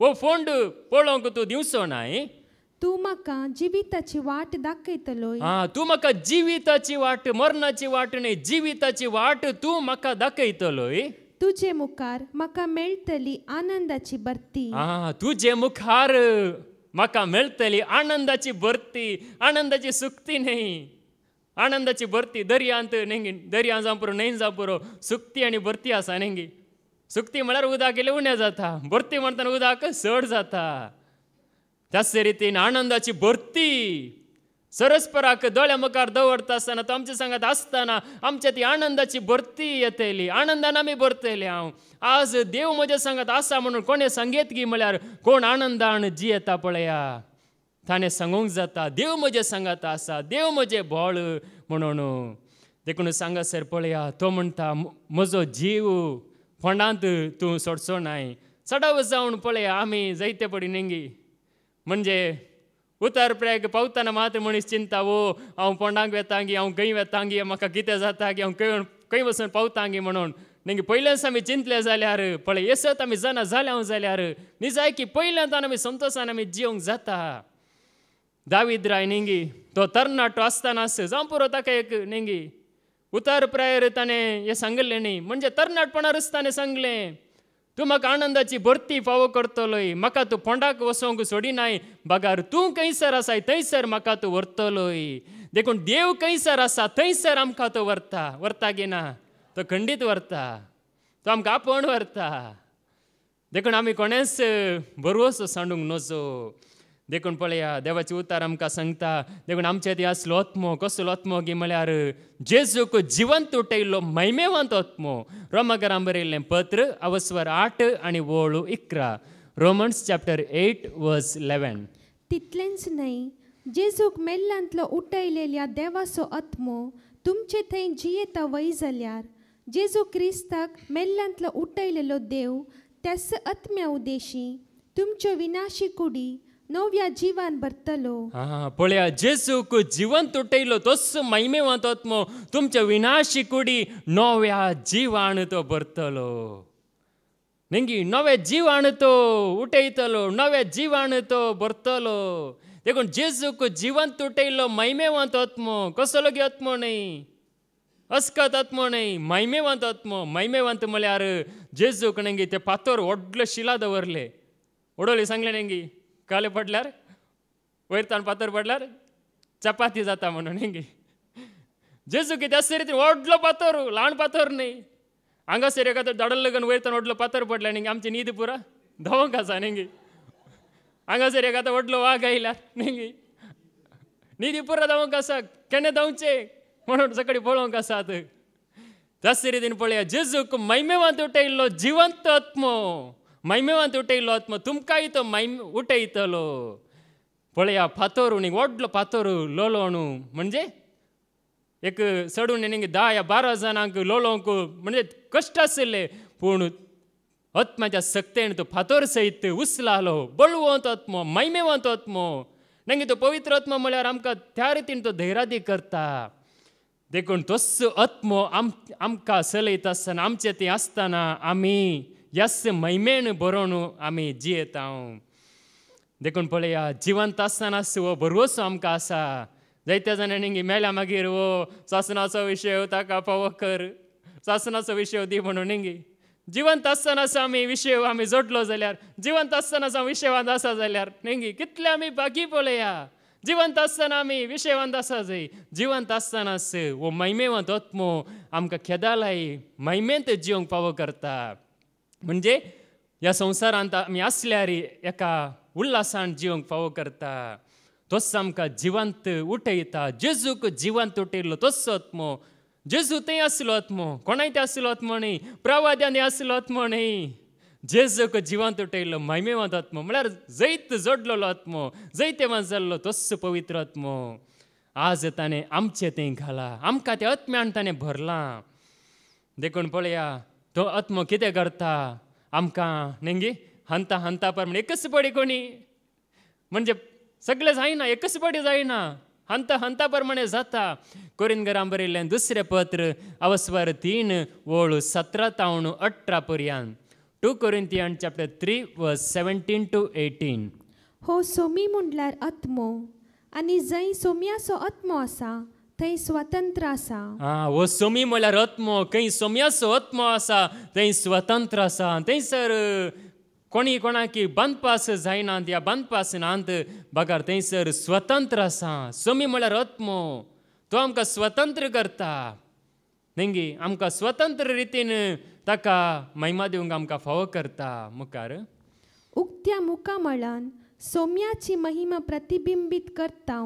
वो फोंड पळोवंक तूं दिवचो नाय. तूं म्हाका जिविताची वाट दाखयतलोय. तूं म्हाका जिविताची वाट, मरणाची वाट न्हय, जिविताची वाट तूं म्हाका दाखयतलोय. तुजे मुखार म्हाका मेळटली आनंदाची भरती. तुजे मुखार म्हाका मेळटली आनंदाची भरती. आनंदाची सुक्ती न्हय, आनंदाची भरती. दर्यांत नेंगी, दर्या जावं पुरो, न्हंय जावं पुरो, सुक्ती आनी भरती आसा नेंगी. सुक्ती म्हळ्यार उदक गेले उणें जाता, भरती म्हणटाना उदक चड जाता. त्याच रितीन आनंदाची भरती सरस्पराक दोळ्या मुखार दवरता आसतना, तो आमच्या सांगात आसतना आमच्या ती आनंदाची भरती येतली. आनंदान आमी भरतले. हांव आज देव म्हज्या सांगात आसा म्हणून कोणें सांगेत गी म्हळ्यार कोण आनंदान जियेता पळया, ताणें सांगूंक जाता देव म्हजे सांगात आसा, देव म्हजे बोळ म्हणून. देखून सांगासर पळया, तो म्हणटा म्हजो जीव फोंडांत तूं सोडचो नाय. चडव जावन पळया आमी जायते पडी नेंगी, म्हणजे उतर प्रेग पावतना मात्र मनीस चिंता वो हांव फोंडांक वेतांगी, हांव खंय वेतांगी, म्हाका कितें जाता की हांव खंय वचून पावतांगी म्हणून. नेंगी पयल्याच आमी चिंतले जाल्यार पळय येसत आमी जाणा जाल्या जाल्यार न्ही जाय की पयल्यांतान आमी संतोशान आमी जिवंक जाता. दावीद राय नेंगी तो तरणाटो आसतनाच जावं पुरो ताका एक नेंगी उतर प्रायर ताणें हें सांगलें न्ही, म्हणजे तरणाटपणारच ताणें सांगलें तूं म्हाका आनंदाची भरती फावो करतलोय, म्हाका तूं फोंडाक वचोंक सोडिनाय, बगार तूं खंयसर आसाय थंयसर म्हाका तूं व्हरतलोय. देखून देव खंयसर आसा थंयसर आमकां तो व्हरता गे ना, तो खंडीत व्हरता, तो आमकां आपोवन व्हरता. देखून आमी कोणेच भरवसो सांडूंक नजो. देखून पळया देवाची उतार आमकां सांगता, देखून आमचे ती आसलो आत्मो, कसलो आत्मो गी म्हळ्यार जेजूक जिवंत उठयल्लो महिमेवंत आत्मो. रोमाकारां बरयल्लें पत्र अवस्वर 8 आनी वळू 11. रोमन्स चॅप्टर 8 वर्स 11. तितलेंच न्हय, जेजूक मेल्ल्यांतलो उठयलेल्या देवाचो आत्मो तुमचे थंय जियेता वय जाल्यार जेजू क्रिस्ताक मेल्ल्यांतलो उठयलेलो देव त्याच आत्म्या उदेशी तुमच्यो विनाशी कुडी नव्या जिवान भरतलो. पळया जेजूक जिवंत उठयलो तोच महिमेवंत आत्मो तुमच्या विनाशी कुडी नव्या जिवान तो भरतलो. नेंगी नवे जिवान तो उठयतलो, नवे जिवान तो भरतलो. देखून जेजूक जिवंत उठयलो महिमेवंत आत्मो कसलो गे आत्मो न्ही, अस्कत आत्मो न्ही, महिमेवंत आत्मो. महिमेवंत म्हळ्यार जेजूक नेंगी ते फातर व्हडलो शिला दवरले, उडोली सांगले नेंगी काले पडल्यार वयरतान फातर पडल्यार चपाती जाता म्हणून नेंगी. जेजू कितें त्या रितीन व्हडलो फातर, ल्हान फातर न्ही. हांगासर एका धडल लगन वयरतान व्हडलो फातर पडला नेंगी आमची न्हीद पुरा धांवंक आसा नेंगी. हांगासर एका व्हडलो वाघ आयल्यार नेंगी न्हिदी पुरा धांवंक आसा, केन्ना धांवचे म्हणून सकाळी पळोवंक आसात. त्याच रितीन पळया जेजूक महिमेवंत उठयल्लो जिवंत आत्मो, महिमेवंत उठयल्लो आत्मो तुमकांय तो उठयतलो. पळया फातर न्ही व्हडलो फातर लोळोवणू म्हणजे एक चडून नेंगी 10 या 12 जाणांक लोळोवंक म्हणजे कश्ट आशिल्ले, पूण आत्म्याच्या सक्तेन तो फातर सयत उचलालो. बळवंत आत्मो, महिमेवंत आत्मो नेंगी तो पवित्र आत्मो म्हळ्यार आमकां त्या रितीन तो धैर्यादी करता. देखून तोच आत्मो आमकां चलयता आसतना आमचें तें आसतना आमी ह्याच महिमेन बरोवन आमी जियेता. देखून पळया जिवंत आसतना हो भरवोसो आमकां आसा. जायत्या जाणांनी मेल्या मागीर हो सासणाचो विशय ताका फावो कर, सासणाचो विशय दी म्हणून नेंगी. जिवंत आसतना आमी विशय आमी जोडलो जाल्यार, जिवंत आसतना विशयवाद आसा जाल्यार नेंगी कितले आमी बागी पळया. जिवंत आसतना आमी विशयवाद आसा जाय. जिवंत आसतनाच हो महिमेवंत आत्मो आमकां खेदालाई महिमेंत जिवंक फावो करता. म्हणजे ह्या संवसारांत आमी आसल्यार एका उल्हासान जिवंक फावो करता. तोच आमकां जिवंत उठयता. जेजूक जिवंत उठयल्लो तोच आत्मो. जेजू थंय आसलो आत्मो, कोणाय ते आसलो आत्मो न्ही, प्रवाद्यानी आसलो आत्मो न्ही. जेजूक जिवंत उठयल्लो महिमेवंत आत्मो म्हळ्यार जैत जोडलेलो आत्मो, जैतेवंत जाल्लो तोच पवित्र आत्मो. आज ताणें आमचें थंय घाला, आमकां त्या आत्म्यान ताणें भरलां. देखून पळया तो आत्मो कितें करता आमकां नेंगी हंता हंता प्रमाणे एकच पडी कोणी म्हणजे सगळें जायना, एकच पडी जायना, हंता हंता प्रमाणे जाता. कोरिंथीकांक बरयल्लें दुसरें पत्र अवस्वर 3 ओळ 17 ते 18 पर्यंत. 2 Corinthians chapter 3 verse 17 to 18. हो सोमी म्हणल्यार आत्मो, आनी जंय सोम्याचो आत्मो आसा थंय स्वतंत्र आसा. हो सोमी म्हळ्यार आत्मो, खंय सोम्याचो आत्मो आसा थंय स्वतंत्र आसा. थंयसर कोणी कोणाकी बांदपास जायना, ह्या बांदपास नांत बगार थंयसर स्वतंत्र आसा. सोमी म्हळ्यार आत्मो, तो आमकां स्वतंत्र करता. नेंगी आमकां स्वतंत्र रितीन ताका महिमा दिवंक आमकां फावो करता. मुखार उक्त्या मुखामळान सोम्याची महिमा प्रतिबिंबीत करता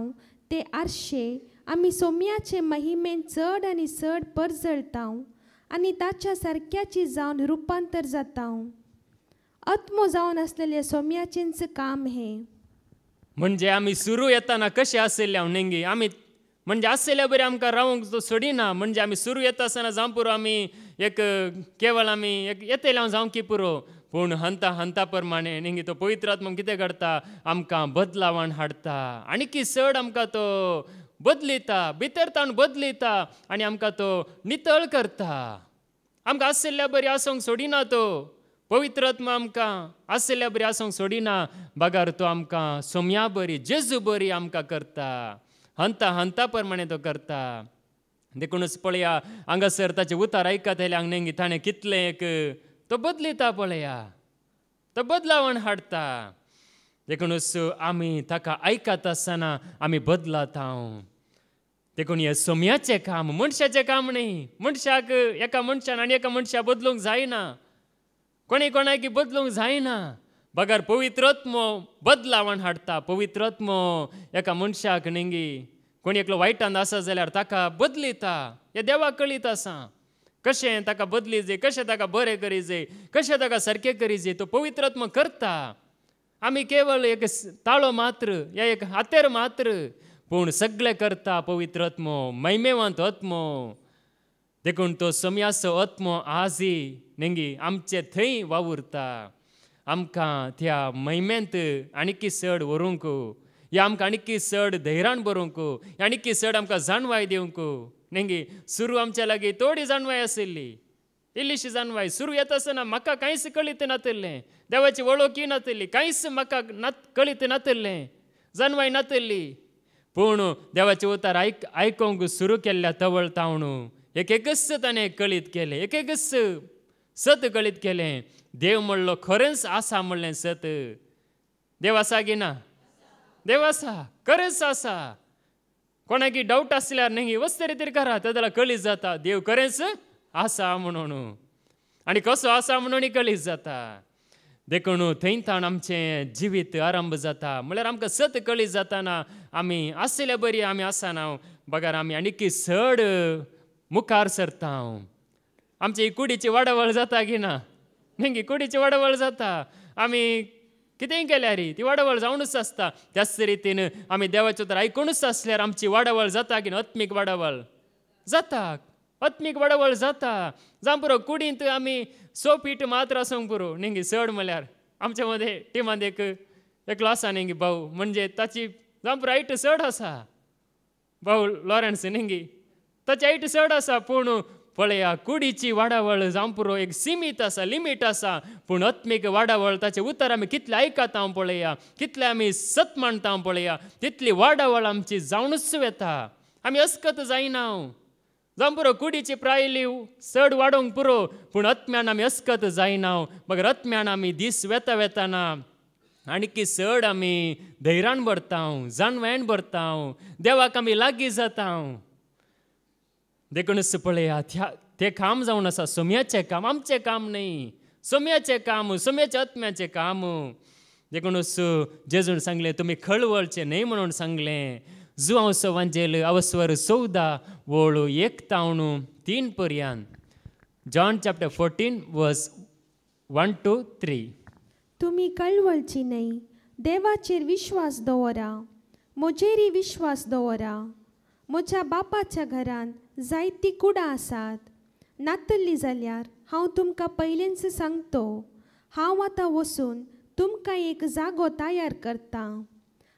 ते आरशे आमी सोम्याचे महिमेन चड आनी चड परजळटा आनी ताच्या सारक्याची जावन रुपांतर जाता. आत्मो जावन आसलेले सोम्याचेंच काम हे. म्हणजे आमी सुरू येताना कशें आशिल्ले नेंगी आमी म्हणजे आसल्या बरें आमकां रावंक सोडिना. म्हणजे आमी सुरू येता आसतना जावं पुरो आमी एक केवळ आमी एक येतले हांव जावं की पुरो, पूण हंता हंता प्रमाणे नेंगी तो पवित्र आत्मो कितें करता आमकां बदलावण हाडटा. आनी की चड आमकां तो बदलिता, भितर तावन बदलिता आनी आमकां तो नितळ करता. आमकां आसल्या बरी आसोंक सोडिना. तो पवित्र आत्मा आमकां आसल्या बरी आसोंक सोडिना. बगार तो आमकां सोम्या बरी जेजू बरी आमकां करता. हंता हंता प्रमाणे तो करता. देखूनच पळया हांगासर ताचे उतार आयकत आयल्यांक नेंगी ताणें कितलें एक तो बदलिता. पळया तो बदलावण हाडटा. देखूनच आमी ताका आयकत आसतना आमी बदलात. देखून हे सोम्याचें काम, मनशाचें काम न्ही. मनशाक एका मनशान आनी एका मनशा बदलूंक जायना, कोणी कोणाकी बदलूंक जायना. बगार पवित्र आत्मो बदलावण हाडटा. पवित्र आत्मो एका मनशाक नेंगी कोणी एकलो वायटान आसा जाल्यार ताका बदलिता. हे देवाक कळीत आसा कशें ताका बदली जाय, कशें ताका बरें करी जाय, कशें ताका सारकें करी जाय. तो पवित्र आत्मो करता. आमी केवळ एक ताळो मात्र, या एक हातेर मात्र, पूण सगळें करता पवित्र आत्मो, महिमेवंत आत्मो. देखून तो सोम्याचो आत्मो आजय नेंगी आमचे थंय वावुरता. आमकां त्या महिमेंत आनीकी चड व्हरूंक, या आमकां आनीकी चड धैर्यान बरोवंक, आनीकी चड आमकां जाणवाय दिवंक. नेंगी सुरू आमच्या लागीं थोडी जाणवाय आशिल्ली, इल्लीशी जाणवाय. सुरू येता आसतना म्हाका कांयच कळीत नातलें, देवाची वळखी नातली, कांयच म्हाका कळीत नातलें, जाणवाय नातली. पूण देवाचे उतार आयकोंक सुरू केल्ल्या तवळ तावण एक एकच ताणें कळीत केलें, एक एकच सत कळीत केलें. देव म्हणलो खरेंच आसा म्हणलें सत. देव आसा की ना? देव आसा, खरेंच आसा. कोणाकी डावट आसल्यार न्ही वस्त रितीर करा, तेदला कळीत जाता देव खरेंच आसा म्हणून, आनी कसो आसा म्हणून कळीत जाता. देखून थंयतान आमचें जिवीत आरंभ जाता. म्हळ्यार आमकां सत कळीत जाताना आमी आसल्या बरी आमी आसना, बगार आमी आनीकी चड मुखार सरता. आमची कुडीची वाडवळ जाता की ना? न्ही कुडीची वाडवळ जाता. आमी कितेंय केल्यार ती वाडवळ जावनूच आसता. त्याच रितीन आमी देवाचें उतर आयकूनच आसल्यार आमची वाडवळ जाता की ना? आत्मीक वाडवळ जाता, आत्मीक वाडवळ जाता. जावं पुरो कुडींत आमी 100 फीट मात्र आसूंक पुरो, न्ही चड म्हळ्यार आमच्या मदें टिमांत एकलो आसा न्ही भाऊ, म्हणजे ताची जावं पुरो हायट चड आसा, भाऊ लॉरेन्स न्ही ताची हायट चड आसा. पूण पळया कुडीची वाडावळ जावं पुरो एक सीमीत आसा, लिमीट आसा. पूण आत्मीक वाडावळ ताचे उतर आमी कितले आयकता पळया, कितले आमी सत मानता पळया, तितली वाडावळ आमची जावनूच येता. आमी अस्कत जायना. जावं पुरो कुडीची प्रायली चड वाडोवंक पुरो, पूण आत्म्यान आमी अस्कत जायना. मगर आत्म्यान आमी दीस वेता वेताना आनीकी चड आमी धैर्यान भरता, जाणवायेन भरता, देवाक आमी लागीं जाता. देखूनच पळया तें काम जावन आसा सोम्याचें काम, आमचें काम न्ही, सोम्याचें काम, सोम्याच्या आत्म्याचें काम. देखूनच जेजून सांगलें तुमी खळवळचे न्ही म्हणून सांगलें. जुआंवचो वांजेल अवस्वर 14 वळू 1 तावन 3 पर्यंत. जॉन चॅप्टर 14 वर्स 1 to 3. तुमी कळवळची न्ही, देवाचेर विश्वास दवरा, म्हजेरय विश्वास दवरा. म्हज्या बापाच्या घरांत जायतीं कुडां आसात. नातल्ली जाल्यार हांव तुमकां पयलींच सांगतो, हांव आतां वचून तुमकां एक जागो तयार करता.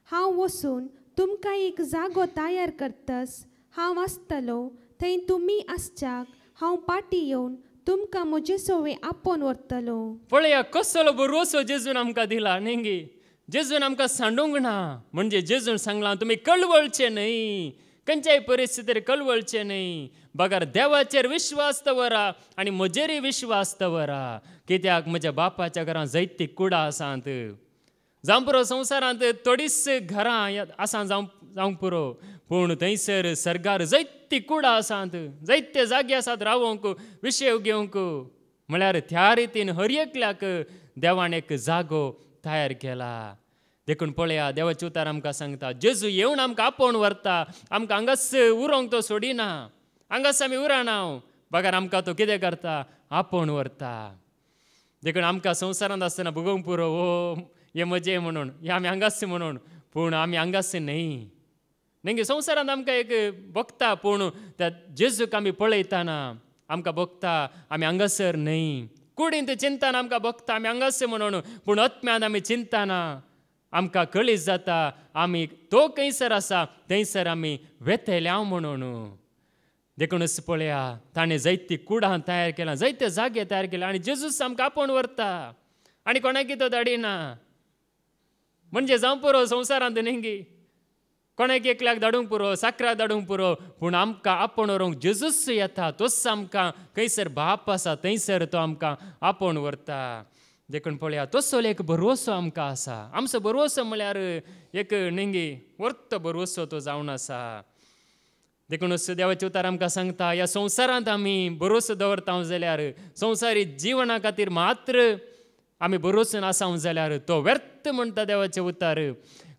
हांव वचून तुमकां एक जागो तयार करतस हांव आसतलो थंय तुमी आसच्याक हांव पाटी येवन तुमकां म्हजे सोवे आपोवन व्हरतलो. पळया कसलो भरवसो जेजून आमकां दिला न्ही. जेजून आमकां सांडूंक ना, म्हणजे जेजून सांगलां तुमी कळवळचे न्ही, खंयच्याय परिस्थितीर कळवळचे न्ही. बगार देवाचेर विश्वास दवरा आनी म्हजेरय विश्वास दवरा. कित्याक म्हज्या बापाच्या घरांत जायतीं कुडां आसात. जावं पुरो संवसारांत थोडीच घरां आसा जावंक पुरो, पूण थंयसर सर्गार जायतीं कुडां आसात, जायते जागे आसात रावोंक, विशय घेवंक. म्हळ्यार त्या रितीन हर एकल्याक देवान एक जागो तयार केला. देखून पळया देवाचे उतार आमकां सांगता जेजू येवन आमकां आपोवन व्हरता. आमकां हांगाच उरोंक तो सोडिना, हांगाच आमी उरना. बगार आमकां तो कितें करता? आपोवन व्हरता. देखून आमकां संवसारांत आसतना भोगोवंक पुरो ओ हे म्हजें म्हणून, हे आमी हांगाच म्हणून, पूण आमी हांगाच न्ही. संवसारांत आमकां एक भोगता, पूण त्या जेजूक आमी पळयताना आमकां भोगता आमी हांगासर न्ही. कुडींत चिंताना आमकां भोगता आमी हांगास म्हणून, पूण आत्म्यान आमी चिंताना आमकां कळीत जाता आमी तो खंयसर आसा थंयसर आमी वेतल्या म्हणून. देखूनच पळया ताणें जायतीं कुडां तयार केलां, जायते जागे तयार केला आनी जेजूस आमकां आपोवन व्हरता आनी कोणाकी तो धाडिना. म्हणजे जावं पुरो संवसारांत न्ही, कोणाक एकल्याक धाडूंक पुरो, साकराक धाडूंक पुरो, पूण आमकां आपोवन व्हरूंक जेजूस येता. तोच आमकां खंयसर बाप आसा थंयसर तो आमकां आपोवन व्हरता. देखून पळया तसो एक भरवसो आमकां आसा. आमचो भरवसो म्हळ्यार एक न्ही वर्त भरवसो तो जावन आसा. देखूनच देवाचे उतार आमकां सांगता ह्या संवसारांत आमी भरवसो दवरता जाल्यार, संवसारी जिवना खातीर मात्र आमी भरोसून आसांक जाल्यार तो व्यर्थ म्हणटा देवाचे उतार.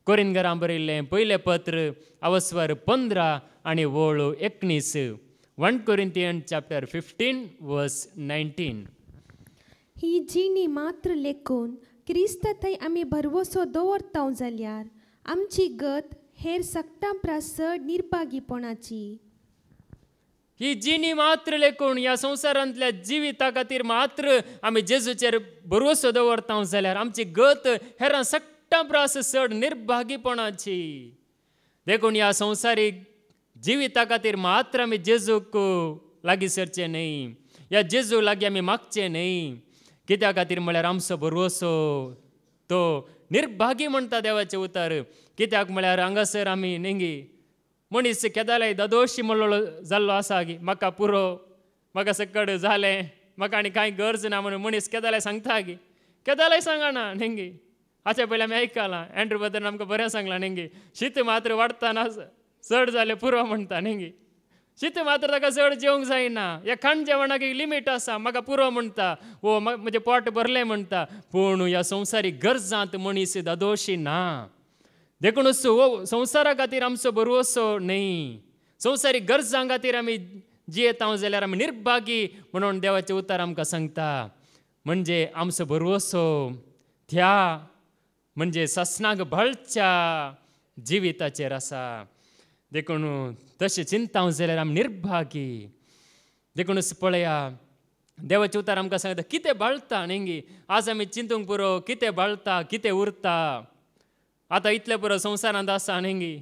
कोरिंथकारां बरयल्लें पयलें पत्र अवस्वर 15 आनी वळू 19. 1 Corinthians chapter 15 verse 19. ही जिणी मात्र लेखून क्रिस्त थंय आमी भरवसो दवरता जाल्यार आमची गत हेर सक्तां परस चड निर्भागीपणाची. ही जिणी मात्र लेकून ह्या संवसारांतल्या जिविता खातीर मात्र आमी जेजूचेर भरवसो दवरता जाल्यार आमची गत हेरां सट्टा प्रास चड निर्भागीपणाची. देखून ह्या संवसारीक जिविता खातीर मात्र आमी जेजूक लागीं सरचे न्हय, ह्या जेजू लागीं आमी मागचे न्हय. कित्या खातीर म्हळ्यार आमचो भरवसो तो निर्भागी म्हणटा देवाचें उतर. कित्याक म्हळ्यार हांगासर आमी नेंगी मनीस केदालाय दादोशी म्हणलो जाल्लो आसा की म्हाका पुरो, म्हाका सकड जालें, म्हाका आनी कांय गरज ना म्हणून मनीस केदालाय सांगता की केदालाय सांगना नेंगी. हाचे पयलीं आमी आयकलां एंड्रू बद्दल आमकां बरें सांगलां नेंगी शीत मात्र वाडटाना चड जालें पुरो म्हणटा नेंगी. शीत मात्र ताका चड जेवंक जायना, ह्या खाण जेवणाक एक लिमीट आसा, म्हाका पुरो म्हणटा वो म्हजें पोट भरलें म्हणटा. पूण ह्या संवसारीक गरजांत मनीस दादोशी ना. देखून संवसारा खातीर आमचो भरवसो न्हय, संवसारीक गरजां खातीर आमी जियेता जाल्यार आमी निर्भागी म्हणून देवाचें उतर आमकां सांगता. म्हणजे आमचो भरवसो त्या म्हणजे ससनाक भळच्या जिविताचेर आसा. देखून तशें चिंता जाल्यार आमी निर्भागी. देखून पळया देवाचें उतर आमकां सांगता कितें बाळटा नेंगी. आज आमी चिंतूंक पुरो कितें बाळटा कितें उरता. आतां इतले पुरो संवसारांत आसा नेंगी,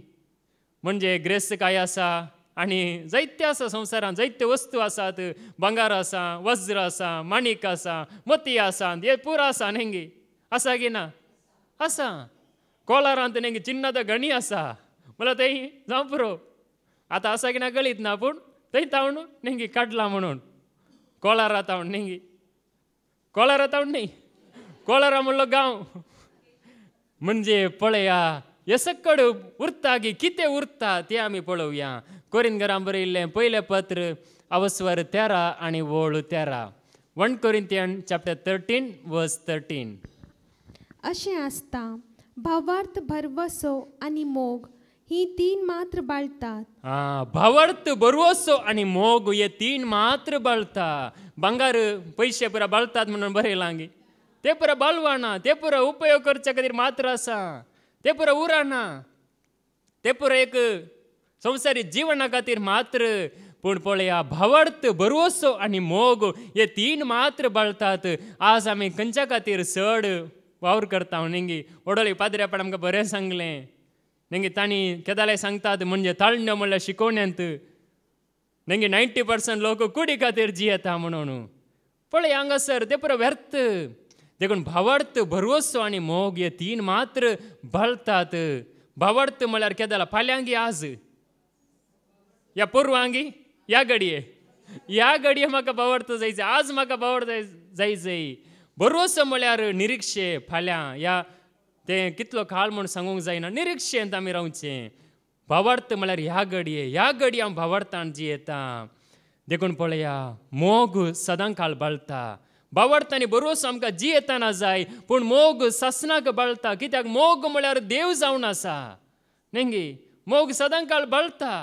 म्हणजे ग्रेस्त काय आसा आनी जायते आसा संवसारांत, जायत्यो वस्तू आसात. भांगार आसा, वज्र आसा, माणिक आसा, मोती आसा, हे पुरो आसा नेंगी. आसा की ना? आसा. कोलारांत नेंगी चिन्नाद गणी आसा, म्हळ्यार थंय जावं पुरो. आतां आसा की ना कळीत ना, पूण थंय तावन नेंगी काडला म्हणून कोलारा तावन नेंगी. कोलारा तावन न्ही, कोलारा म्हणलो गांव. म्हणजे पळया हे सकड उरता की कितें उरता तें आमी पळोवया. कोरिंथीकांक बरयल्लें पयलें पत्र अवस्वर 13 आनी वोळ 13. 1 Corinthians chapter 13 verse 13. अशें आसता भावार्थ भरवसो आनी मोग ही तीन मात्र बाळटात. भावार्थ भरवसो आनी मोग हे तीन मात्र बाळटा. भांगार पयशे पुरा बाळटात म्हणून बरयलां गी, ते पुरा बाळवाना, ते पुरा उपयोग करच्या खातीर मात्र आसा, ते पुरा उराना, ते पुरा एक संवसारी जिवना खातीर मात्र. पूण पळया भावार्थ भरवसो आनी मोग हे तीन मात्र बाळटात. आज आमी खंयच्या खातीर चड वावर करता नेंगी. वडोली पाद्र्यापण आमकां बरें सांगलें नेंगी. तांणी केदाले सांगतात म्हणजे ताळण्यो म्हणल्यार शिकोवण्यांत नेंगी 90% लोक कुडी खातीर जियेता म्हणून. पळय हांगासर ते पुरो व्यर्थ. देखून भावार्थ भरवसो आनी मोग हे तीन मात्र बाळटात. भावार्थ म्हळ्यार केदाला फाल्यांगी आज या पोरवांगी ह्या घडये म्हाका भावार्थ जायचे, आज म्हाका भावार्थ जायचें. भरवसो म्हळ्यार निरीक्षे फाल्यां या तें कितलो काळ म्हूण सांगूंक जायना, निरीक्षेंत आमी रावचें. भावार्थ म्हळ्यार ह्या घडये हांव भावार्थान जियेता. देखून पळया मोग सदां काळ बाळटा. भावार्थ आनी भरवसो आमकां जियेतना जाय, पूण मोग ससनाक बाळटा. कित्याक मोग म्हळ्यार देव जावन आसा नेंगी. मोग सदां काळ बाळटा.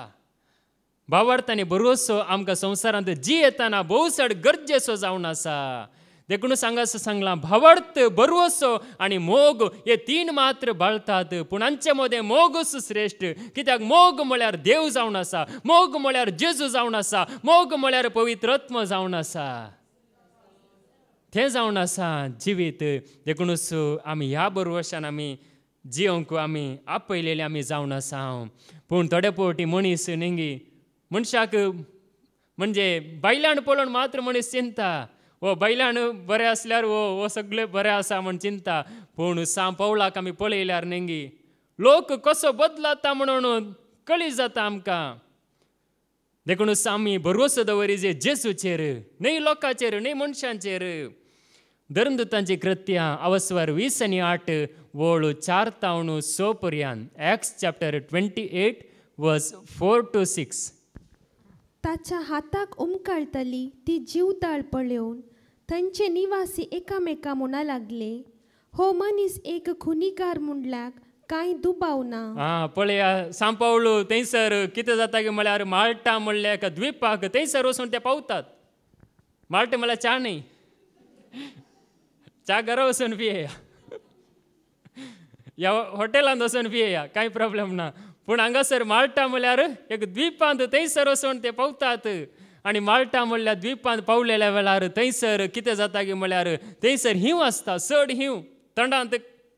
भावार्थ आनी भरवसो आमकां संवसारांत जियेतना भोव चड गरजेचो जावन आसा. देखून सांगलां भावार्थ भरवसो आनी मोग हे तीन मात्र बाळटात. पूण हांचे मदें मोगूच श्रेश्ठ. कित्याक मोग म्हळ्यार देव जावन आसा, मोग म्हळ्यार जेजू जावन आसा, मोग म्हळ्यार पवित्र आत्मा जावन आसा, तें जावन आसा जिवीत. देखूनच आमी ह्या भरवशान आमी जियोंक आमी आपयलेले आमी जावन आसा. पूण थोडे फावटी मनीस नेंगी मनशाक म्हणजे बायलांड पळोवन मात्र मनीस चिंता वो बायलांड बरें आसल्यार वो सगळें बरें आसा म्हण चिंता. पूण पावलाक आमी पळयल्यार नेंगी लोक कसो बदलता म्हणून कळी जाता आमकां. देखूनच आमी भरवसो दवरिजे जेजूचेर, न्हय लोकांचेर, न्हय मनशांचेर. धर्मदुतांची कृत्यां अवस्वर 20 आनी 8 वोळ 4 तावन 6 पर्यंत. Acts chapter 28 verse 4 to 6. ताच्या हाताक उमकळटली ती जीवदाळ पळोवन थंयचे निवासी एकामेका म्हणा लागले, हो मनीस एक खुनीकार म्हणल्याक कांय दुबाव ना. पळया सांपावलो थंयसर कितें जाता की म्हळ्यार माल्टा म्हणल्या एका द्वीपाक थंयसर वचून ते पावतात. माल्टा म्हळ्यार च्या न्हय, च्या घरा वचून पियेया, ह्या हॉटेलांत वचून पियेया, कांय प्रॉब्लेम ना. पूण हांगासर माल्टा म्हळ्यार एक द्वीपांत थंयसर वचून ते पावतात. आणि माल्टा म्हणल्यार द्वीपांत पावलेल्या वेळार थंयसर कितें जाता की म्हळ्यार थंयसर हिंव आसता, चड हिंव थंडांत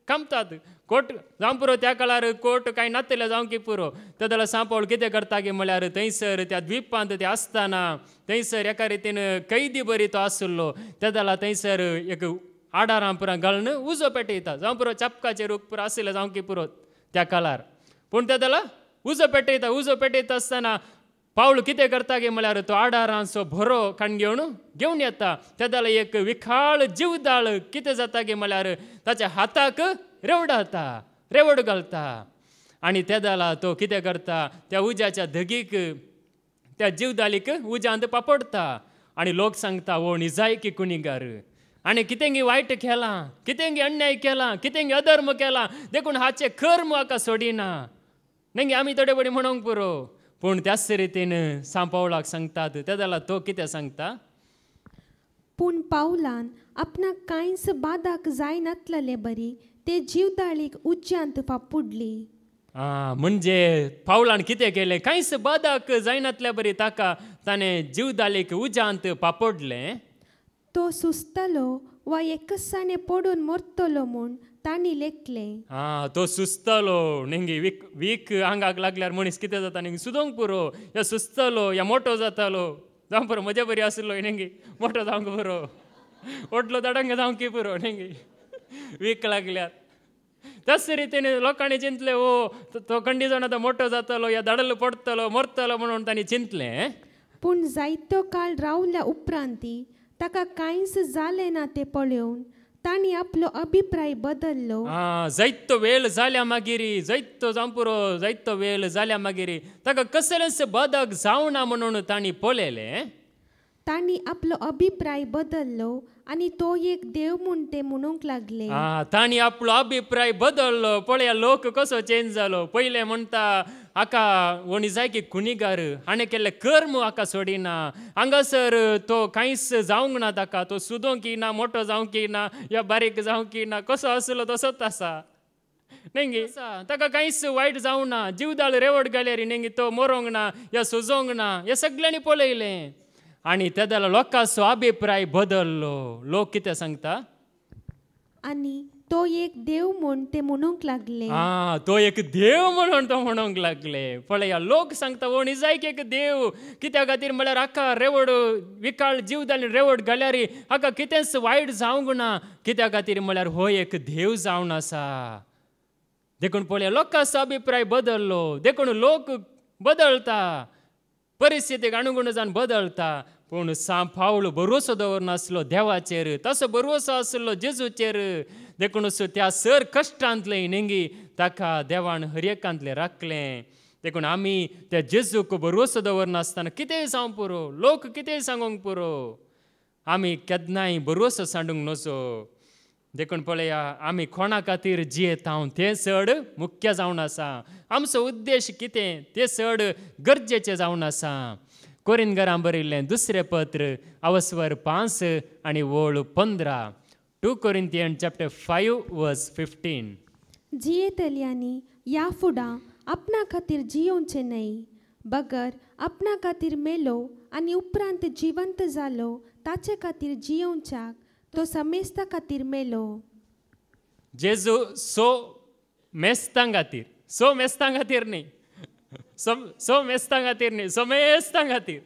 कांपतात. कोट जावं पुरो त्या काळार कोट कांय नासलेले जावं की पुरो. त्या जाल्यार सांपावळ कितें करता की म्हळ्यार थंयसर त्या द्वीपांत ते आसतना थंयसर एका रितीन कैदी बरी तो आसलो. त्या जाल्यार थंयसर एक आडारां पुरां घालून उजो पेटयता. जावं पुरो चापकाचेर पुरो आसले जावं की पुरो त्या काळार. पूण त्या जाल्यार उजो पेटयता आसतना पावल कितें करता की म्हळ्यार तो आडारांचो भरो काण घेवन येता. त्या जाल्यार एक विखाळ जीवदाळ कितें जाता की म्हळ्यार ताच्या हाताक रेवड घालता. आनी त्या जाल्यार तो कितें करता, त्या उज्याच्या धगीक त्या जीवदाळीक उज्यांत पापडता. आनी लोक सांगता ओ निजायकी कुणीगार, आनी कितेंगी वायट केलां, कितेंगी अन्याय केला, कितेंगी अधर्म केला, देखून हाचे कर्म हाका सोडिना. नेंगे आमी थोडे बडी म्हणूंक पुरो. पूण त्याच रितीन सांपावळाक सांगतात. त्या जाल्यार तो कितें सांगता, पूण पावलान आपणाक कांयच बादाक जाय नासलेले बरी ते जीवदाळीक उज्यांत फापुडली. म्हणजे पावलान कितें केलें, कांयच बादाक जायनातल्या बरी ताका ताणें जीवदाळीक उज्यांत पापडलें. तो सुस्तलो वा एकसाणे पडून मरतलो म्हूण तांणी लेखलें. तो सुस्तलो नेंगी वीक आंगाक लागल्यार मनीस कितें जाता नेंगी सुदोंक पुरो. या सुस्तलो या मोठो जातालो जावं पुरो. म्हजे बरी आसलो नेंगी मोठो जावंक पुरो. ओटलो तडंग जावंक की पुरो नेंगी वीक लागल्यार. त्याच रितीन लोकांनी चिंतलें ओ तो खंडी जावन आतां मोठो जातालो या दडल पडटलो मरतलो म्हणून तांणी चिंतलें. पूण जायतो काळ रावल्या उपरांती ताका कांयच जालें ना तें पळोवन तांणी आपलो अभिप्राय बदल्लो. जायतो वेळ जाल्या मागीर जायतो वेळ जाल्या मागीर ताका कसलेंच बदक जावना म्हणून तांणी पळयलें. तांणी आपलो अभिप्राय बदल्लो आनी तो एक देव म्हूण ते म्हणूंक लागले. तांणी आपलो अभिप्राय बदललो. पळया लोक कसो चेंज जालो. पयले म्हणटा हाका वणी जाय की कुणीगार, हाणें केल्ले कर्म हाका सोडिना, हांगासर तो कांयच जावंक ना ताका, तो सुदोंक ना, मोठो जावंक ना, या बारीक जावंक ना, कसो आसलो तसोच आसा नेंगी. ताका कांयच वायट जावं ना. जीवदाळ रेवड घाल्यार नेंगी तो मरोंक ना या सुजोंक ना. हे सगळ्यांनी पळयलें. आनी त्या जाल्यार लोकांचो अभिप्राय बदललो. लोक कितें सांगता, आनी तो एक देव म्हूण ते म्हणूंक लागले. तो एक देव म्हणून तो म्हणूंक लागले. पळया लोक सांगता वणी जायक एक देव. कित्या खातीर म्हळ्यार हाका रेवड विकाळ जीवदाळ रेवड घाल्यार हाका कितेंच वायट जावंक ना. कित्या खातीर म्हळ्यार हो एक देव जावन आसा. देखून पळया लोकांचो अभिप्राय बदललो. देखून लोक बदलता, परिस्थितीक अनुगुण जावन बदलता. पूण पावल भरवसो दवरनासलो देवाचेर, तसो भरवसो आसलो जेजूचेर. देखून त्या सर कश्टांतले नेंगी ताका देवान हरएकांतले राखलें. देखून आमी त्या जेजूक भरवसो दवरनासतना कितेंय जावं पुरो, लोक कितेंय सांगूंक पुरो, आमी केन्नाय भरवसो सांडूंक नजो. देखून पळया आमी कोणा खातीर जियेता तें चड मुख्य जावन आसा. आमचो उद्देश कितें तें चड गरजेचें जावन आसा. कोरिंथीकांक बरयल्लें दुसरें पत्र अवस्वर 5 आनी वळ 15. 2 Corinthians chapter 5 verse 15. जियेतल्यांनी या फुडां आपणा खातीर जियोवचें न्हय, बगर आपणा खातीर मेलो आनी उपरांत जिवंत जालो ताचे खातीर जियोवच्याक तो समेस्ता खातीर मेलो. जेजू सो मेस्तां खातीर न्ही, सो मेस्तां खातीर न्ही, समेस्तां खातीर.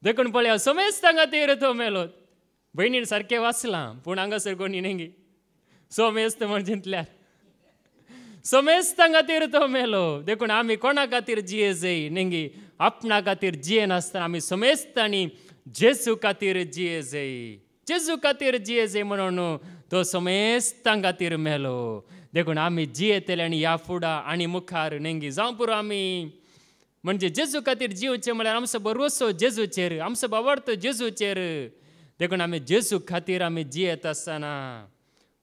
देखून पळया समेस्तां खातीर तो मेलो. भयणीन सारकें वाचलां पूण हांगासर कोणी नेंगी सो मेस्त म्हण चिंतल्यार समेस्तां खातीर तो मेलो. देखून आमी कोणा खातीर जिये जाय नेंगी आपणा खातीर जिये नासतना आमी समेस्तांनी जेजू खातीर जिये जाय. जेजू खातीर जिये जाय म्हणून तो समेस्तां खातीर मेलो. देखून आमी जियेतले आनी ह्या फुडां आनी मुखार नेंगी जावं पुरो आमी म्हणजे जेजू खातीर जिवचें म्हळ्यार आमचो भरवसो जेजूचेर, आमचो बाबडतो जेजूचेर. देखून आमी जेजू खातीर आमी जियेत आसतना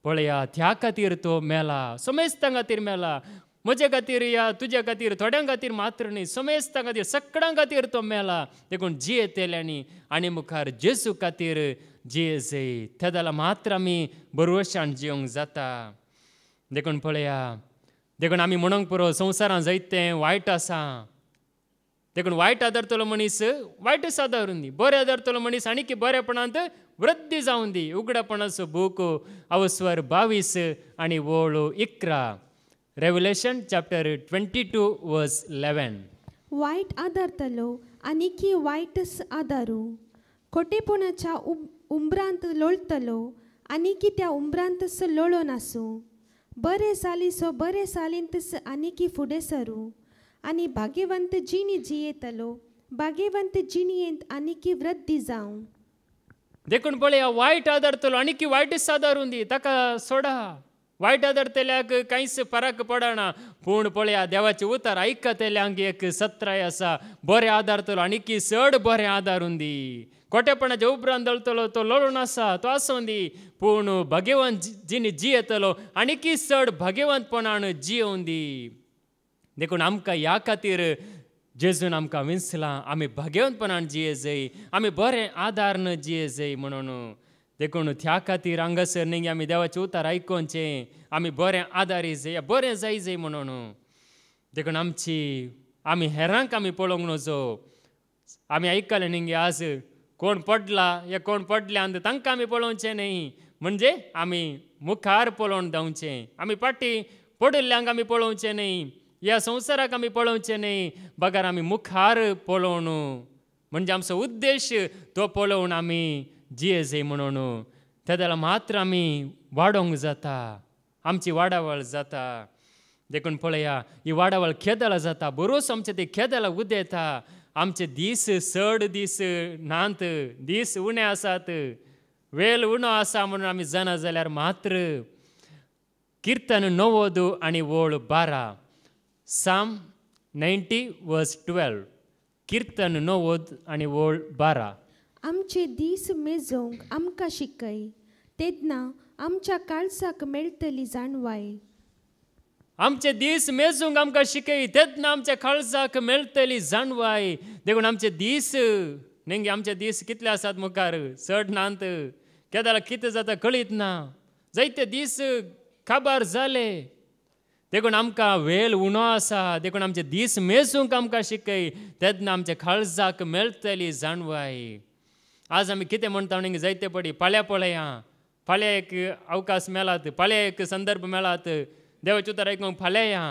पळया त्या खातीर तो मेला, समेस्तां खातीर मेला. म्हजे खातीर या तुज्या खातीर थोड्यां खातीर मात्र न्ही, समेस्तां खातीर सगळ्यां खातीर तो मेला. देखून जियेतल्यांनी आनी मुखार जेजू खातीर जिये जाय. त्या जाल्यार मात्र आमी भरवशान जियोंक जाता. देखून पळया देखून आमी म्हणूंक पुरो संवसारांत जायतें वायट आसा, देखून वायट आदारतलो मनीस वायटच आदारून दी, बरे आदारतलो मनीस आनी बरेपणांत वृद्धी जावन दी. उगडापणाचो बूक अवस्वर 22 आनी वळू 11. रेव्हलेशन चॅप्टर 22 वर्स 11. वायट आदारतलो आनीकी वायटच आदारू, खोटेपणाच्या उंबरांत लोळतलो आनीकी त्या उंबरांतच लोळोन आसूं, बरे सालीसो बरे सालींतच आनीकी फुडें सरू, आनी भाग्यवंत जिणी जियेतलो भाग्यवंत जिणयेंत आनीकी वृद्धी जावं. देखून पळया, वायट आदारतलो आनीकी वायटच आदारून दी, ताका सोडा. वायट आदारतल्याक कांयच फरक पडना, पूण पळया देवाचे उतार आयकतल्यांक एक सत्राय आसा. बरें आदारतलो आनीकी चड बरें आदारून दी. खोटेपणाच्या उपरांत दळतलो तो लोळून आसा, तो आसूं दी, पूण भाग्यवान जिणी जियेतलो आनीकी चड भाग्यवंतपणान जियोवन दी. देखून आमकां ह्या खातीर जेजून आमकां विंचलां, आमी भाग्यवंतपणान जिये जाय, आमी बरें आदारन जिये जाय म्हणून. देखून त्या खातीर हांगासर न्ही आमी देवाचें उतार आयकोनचें, आमी बरें आदारी जाय, बरें जाय जाय म्हणून. देखून आमी हेरांक आमी पळोवंक नजो. आमी आयकलें न्ही आज कोण पडला या कोण पडल्यान तांकां आमी पळोवचें न्ही, म्हणजे आमी मुखार पळोवन धांवचें. आमी फाटीं पडिल्ल्यांक आमी पळोवचें न्ही, ह्या संवसाराक आमी पळोवचें न्ही, बगार आमी मुखार पळोवन, म्हणजे आमचो उद्देश तो पळोवन आमी जिये जाय म्हणून. तेद्याला मात्र आमी वाडोवंक जाता, आमची वाडावळ जाता. देखून पळया, ही वाडावळ केदाला जाता, बरोस आमचे ते केदाला उदेता. आमचे दीस चड दीस नात, दीस उणे आसात, वेळ उणो आसा म्हणून आमी जाणा जाल्यार मात्र किर्तन 90 आनी वळ 12. साम 90 वर्स 12. किर्तन 90 आनी वळ 12. आमचे दीस मेजोंक आमकां शिकय, तेदना आमच्या काळजाक मेळटली जाणवाय. आमचे दीस मेजूंक आमकां शिकय, तेदना आमच्या काळजाक मेळटली जाणवाय. देखून आमचे दीस न्ही, आमचे दीस कितले आसात मुखार, चड नात. केदाला कितें जाता कळीत ना, जायते दीस काबार जाले. देखून आमकां वेळ उणो आसा. देखून आमचे दीस मेजूंक आमकां शिकय, तेदना आमच्या काळजाक मेळटली जाणवाय. आज आमी कितें म्हणटा न्ही, जायते पडी फाल्यां पळया, फाल्यां एक अवकाश मेळात, फाल्यां एक संदर्भ मेळात, देवाचें उतार आयकूंक फाल्यां या,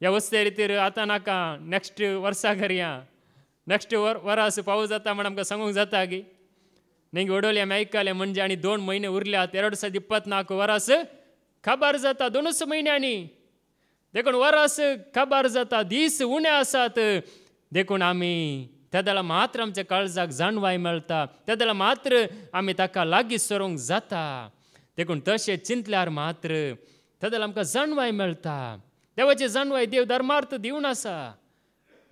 ह्या वस्ते रितीर आतां नाका, नॅक्स्ट वर्सा करया, नॅक्स्ट वरास पावूं जाता म्हण आमकां सांगूंक जाता गी न्ही. वडोली आमी आयकलें, म्हणजे आनी 2 म्हयने उरल्यात, 2024 वरास काबार जाता. 2 म्हयन्यांनी देखून वरास काबार जाता, दीस उणे आसात. देखून आमी तेद्याला मात्र आमच्या काळजाक जाणवाय मेळटा, तेद्याला मात्र आमी ताका लागीं सरोंक जाता. देखून तशें चिंतल्यार मात्र तेद्याला आमकां जाणवाय मेळटा. देवाची जाणवाय देव धर्मार्थ दिवन आसा,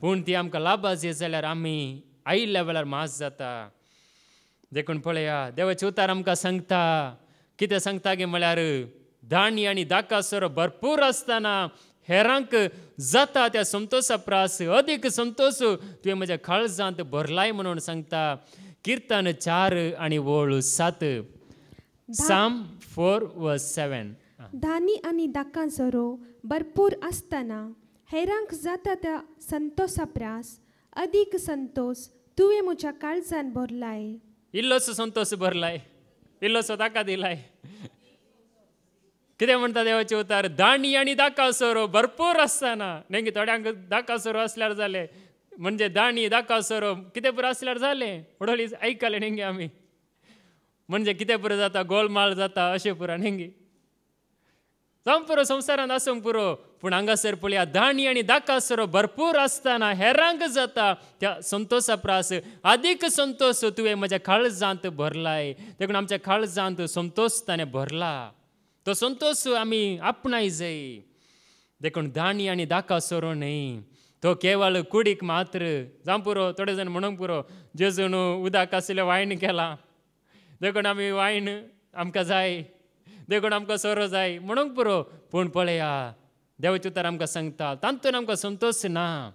पूण ती आमकां लाभा जाय जाल्यार आमी आयिल्ल्या वेळार मास जाता. देखून पळया, देवाचे उतार आमकां सांगता, कितें सांगता गे म्हळ्यार, धान्य आनी दाकासर भरपूर आसतना हेरांक जाता त्या संतोशा प्रास अदीक संतोश तुवें म्हज्या काळजांत भरलाय म्हणून सांगता. किर्तन 4 आनी वळ 7. साम 4 वर्स 7. धान्य आनी दाकांसरो भरपूर आसतना हेरांक जाता त्या संतोशा प्रास अदीक संतोष तुवें म्हज्या काळजान भरलाय. इल्लोसो संतोष भरलाय, इल्लोसो दाका दिलाय. कितें म्हणटा देवाचे उतार, धान्य आनी दाकासरो भरपूर आसतना न्ही. थोड्यांक दाकासरो असल्यार जाले, म्हणजे धान्य दाकासरो कितें पुरो असल्यार जाले. वडोली आयकले न्ही आमी, म्हणजे कितें पुरो जाता, गोलमाळ जाता अशें पुरो न्ही. जावं पुरो संवसारांत आसूंक पुरो, पूण हांगासर पळया, धान्य आनी दाकासरो भरपूर आसतना हेरांक जाता त्या संतोशा प्रास अदीक संतोश तुवें म्हज्या काळजांत भरलाय. देखून आमच्या काळजांत संतोश ताणें भरला, तो संतोश आमी आपणाय जाय. देखून धान्य आनी दाकासरो न्ही, तो केवळ कुडीक मात्र. जावं पुरो थोडे जाण म्हणूंक पुरो, जेजून उदक आसलें वायन केलां, देखून आमी वायन आमकां जाय, देखून आमकां सोरो जाय म्हणूंक पुरो. पूण पळया, देवाचे उतार आमकां सांगता, तांतून आमकां संतोश ना,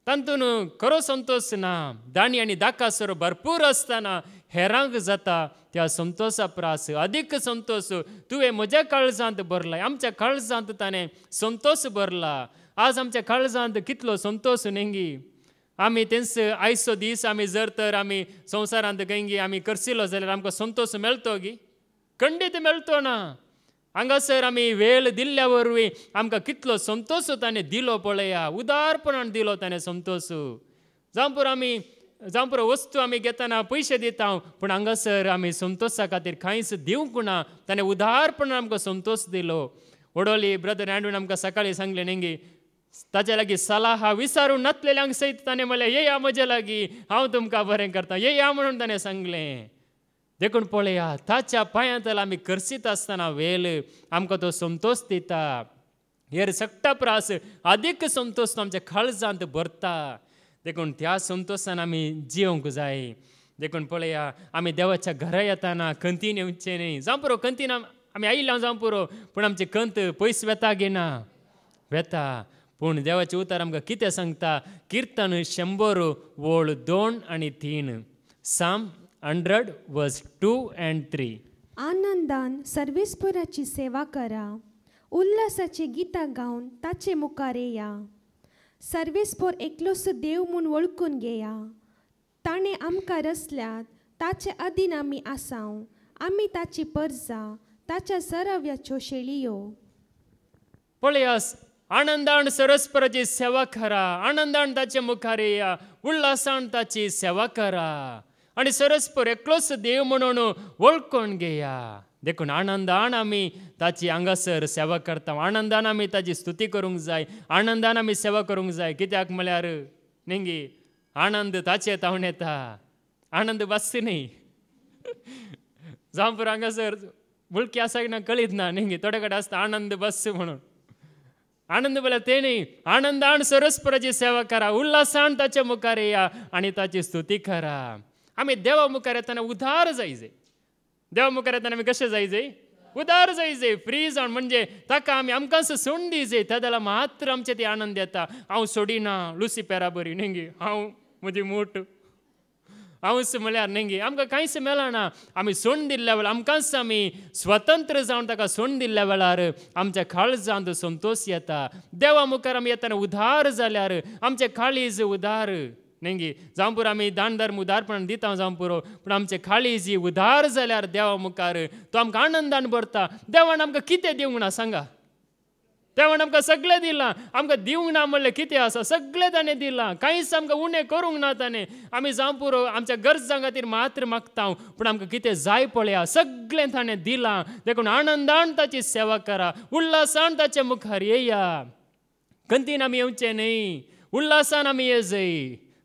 तांतून खरो संतोश ना. धान्य आनी दाकासरो भरपूर आसतना हेरांक जाता त्या संतोशा प्रास अदीक संतोश तुवें म्हज्या काळजांत भरलाय. आमच्या काळजांत ताणें संतोश भरला. आज आमच्या काळजांत कितलो संतोश न्ही. आमी तेंच आयचो दीस आमी जर तर आमी संवसारांत खंय आमी करसिलो जाल्यार आमकां संतोश मेळटो गी खंडीत मेळटो ना हांगासर आमी वेळ दिल्ल्या वरवीं आमकां कितलो संतोश ताणें दिलो पळया उदारपणान दिलो ताणें संतोश जावं पुरो वस्तू आमी घेतना पयशे दिता पूण हांगासर आमी संतोशा खातीर कांयच दिवंक ना ताणें उदारपणान आमकां संतोश दिलो ओडोली ब्रदर एंड्रून आमकां सकाळीं सांगलें न्ही ताचे लागीं सलाह विचारून नातलेल्यांक सयत ताणें म्हणलें येया म्हजे लागीं हांव तुमकां बरें करतां येया म्हणून ताणें सांगलें देखून पळया ताच्या पांयां तळा आमी करसीत आसतना वेल आमकां तो संतोश दिता हेर सक्टा प्रास अदीक संतोश तो आमच्या काळजांत भरता देखून त्या संतोशान आमी जिवंक जाय देखून पळया आमी देवाच्या घरा येताना खंतीन येवचें न्ही जावं पुरो खंतीन आमी आयिल्लो जावं पुरो पूण आमची खंत पयस वेता घेना वेता पूण देवाचें उतर आमकां कितें सांगता किर्तन 100 वोळ 2 आनी 3 साम 100 वर्स 2 and 3 आनंदान सर्वेस्पराची सेवा करा उल्हासाची गितां गावन ताचे मुखार येया सर्वेस्पर एकलोच देव म्हूण वळखून घेया ताणें आमकां रचल्यात ताचे अधीन आमी आसाव आमी ताची परजा ताच्या सराव्याच्यो शेळयो पळयास आनंदान सरस्पराची सेवा करा आनंदान ताचे मुखार येया उल्हासान ताची सेवा करा आनी सरस्पर एकलोच देव म्हणून वळखून घेया देखून आनंदान आमी ताची हांगासर सेवा करता आनंदान आमी ताची स्तुती करूंक जाय आनंदान आमी सेवा करूंक जाय कित्याक म्हळ्यार न्ही आनंद ताचे तावन येता आनंद बस न्ही जावं पुरो हांगासर मुळकी आसा की ना कळीत ना न्ही थोडे कडेन आसता आनंद बस म्हणून आनंद म्हळ्यार ते न्ही आनंदान सरस्पराची सेवा करा उल्हासान ताचे मुखार येया आनी ताची स्तुती करा आमी देवा मुखार येताना उदार जायचे देवा मुखार येताना आमी कशें जायचे उदार जायचे फ्री जावन म्हणजे ताका आमी आमकांच सोडून दिजे त्या जाल्यार मात्र आमचे ती आनंद येता हांव सोडिना लुसिफेरा बरी न्ही हांव म्हजी मूठ हांवच म्हळ्यार न्ही आमकां कांयच मेळना आमी सोडून दिल्ल्या वेळार आमकांच आमी स्वतंत्र जावन ताका सोडून दिल्ल्या वेळार आमच्या काळजांत संतोश येता देवा मुखार आमी येताना उदार जाल्यार आमचे काळीज उदार न्ही जावं पुरो आमी दान धर्म उदारपणान दिता जावं पुरो पूण आमचे काळीज उदार जाल्यार देवा मुखार तो आमकां आनंदान भरता देवान आमकां कितें दिवंक ना सांगा देवान आमकां सगळें दिलां आमकां दिवंक ना म्हणलें कितें आसा सगळें ताणें दिलां कांयच आमकां उणें करूंक ना ताणें आमी जावं पुरो आमच्या गरजां खातीर मात्र मागता पूण आमकां कितें जाय पळया सगळें ताणें दिलां देखून आनंदान ताची सेवा करा उल्हासान ताचे मुखार येया खंतीन आमी येवचें न्ही उल्हासान आमी येजय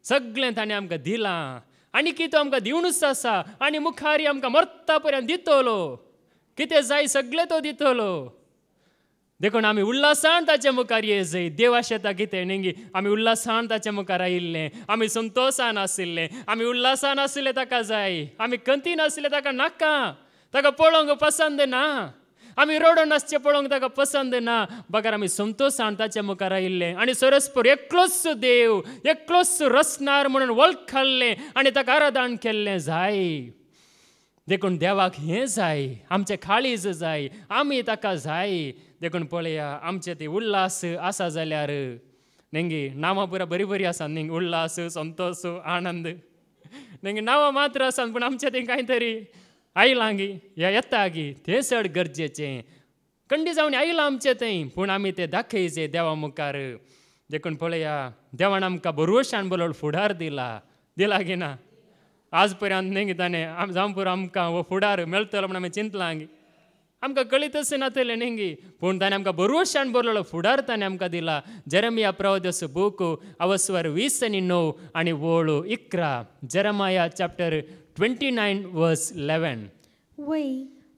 सगळें ताणें आमकां दिलां आनी कितें आमकां दिवनूच आसा आनी मुखारी आमकां मरता पर्यंत दितलो कितें जाय सगळें तो दितलो देखून आमी उल्हासान ताचे मुखार येजय देवा शेता कितें न्ही आमी उल्हासान ताचे मुखार आयिल्ले आमी संतोशान आशिल्ले आमी उल्हासान आशिल्ले ताका जाय आमी खंतीन आशिल्ले ताका नाका ताका पळोवंक पसंद ना आमी रडोन आसचें पळोवंक ताका पसंद ना बगर आमी संतोशान ताचे मुखार आयिल्ले आनी सरस्पर एकलोच देव एकलोच रचणार म्हणून वळखले आनी ताका आराधन केल्लें जाय देखून देवाक हें जाय आमचें काळीज जाय आमी ताका जाय देखून पळया आमचे ती उल्हास आसा जाल्यार न्ही नांवां पुरा बरीं बरीं आसात न्ही उल्हास संतोश आनंद न्ही नांवां मात्र आसात पूण आमचें तें कांय तरी आयलां गी या येता गी तें चड गरजेचें खंडी जावन आयलां आमचें तें पूण आमी तें दाखयचें देवा मुखार देखून पळया देवान आमकां भरवशान बरोबर फुडार दिला गी ना आज पर्यंत न्ही ताणें जावं पुरो आमकां हो फुडार मेळटलो म्हण आमी चिंतलां गी आमकां कळीतच नातलें न्ही पूण ताणें आमकां बरोवशान बरोलो फुडार ताणें आमकां दिला जेरेमिया प्रवादस बूक अवस्वर 20 आनी 9 आनी वोळ 11 जेरेमिया चॅप्टर 29 वर्स 11 वय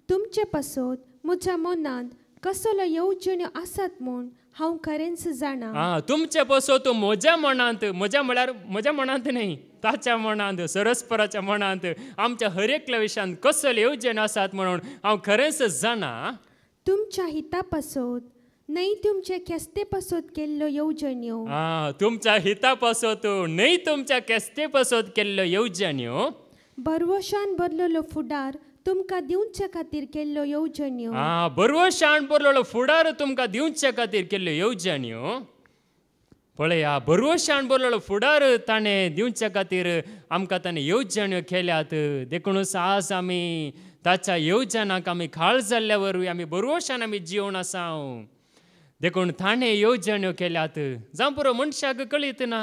तुमचे पासत म्हज्या मनांत कसलो येवजण्यो आसात म्हूण हांव खरेंच जाणा तुमचे पासत म्हज्या मनांत म्हज्या म्हळ्यार म्हज्या मनांत न्ही ताच्या मनांत सरस्पराच्या मनांत आमच्या हर एकल्या विशयान कसले येवजण आसात म्हणून हांव खरेंच जाणा तुमच्या हिता पासत न्हय तुमचे केस्ते पासत केल्ल्यो येवजण्यो तुमच्या हिता पासत न्हय तुमच्या केस्ते पासत केल्ल्यो येवजण्यो बरवशान भरलेलो फुडार तुमकां दिवचे खातीर केल्ल्यो येवजण्यो बरवशान भरलेलो फुडार तुमकां दिवचे खातीर केल्ल्यो येवजण्यो पळया भरवशान बरोलो फुडार ताणें दिवच्या खातीर आमकां ताणें येवजण्यो केल्यात. देखूनच आज आमी ताच्या येवजणाक आमी खाळ जाल्ल्या वरवीं आमी भरवशान आमी जिवन आसा. देखून ताणें येवजण्यो केल्यात. जावं पुरो मनशाक कळीत ना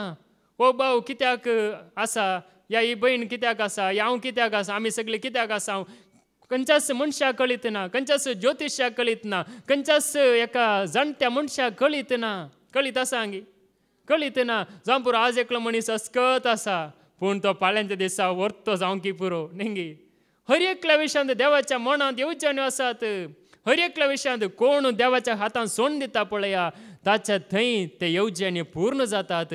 ओ भाव कित्याक आसा, या ही भयण कित्याक आसा, या हांव कित्याक आसा, आमी सगळे कित्याक आसा. खंयच्याच मनशाक कळीत ना, खंयच्याच ज्योतिशाक कळीत ना, खंयच्याच एका जाणट्या मनशाक कळीत ना. कळीत आसा हांगी कळीत ना. जावं पुरो आज एकलो मनीस अस्कत आसा पूण तो फाल्यांच्या दिसा व्हरतो जावं की पुरो न्ही. हर एकल्या विशयांत देवाच्या मनांत येवजण्यो आसात. हर एकल्या विशयांत कोण देवाच्या हातांत सोडून दिता पळया ताच्या थंय ते येवजण्यो पूर्ण जातात.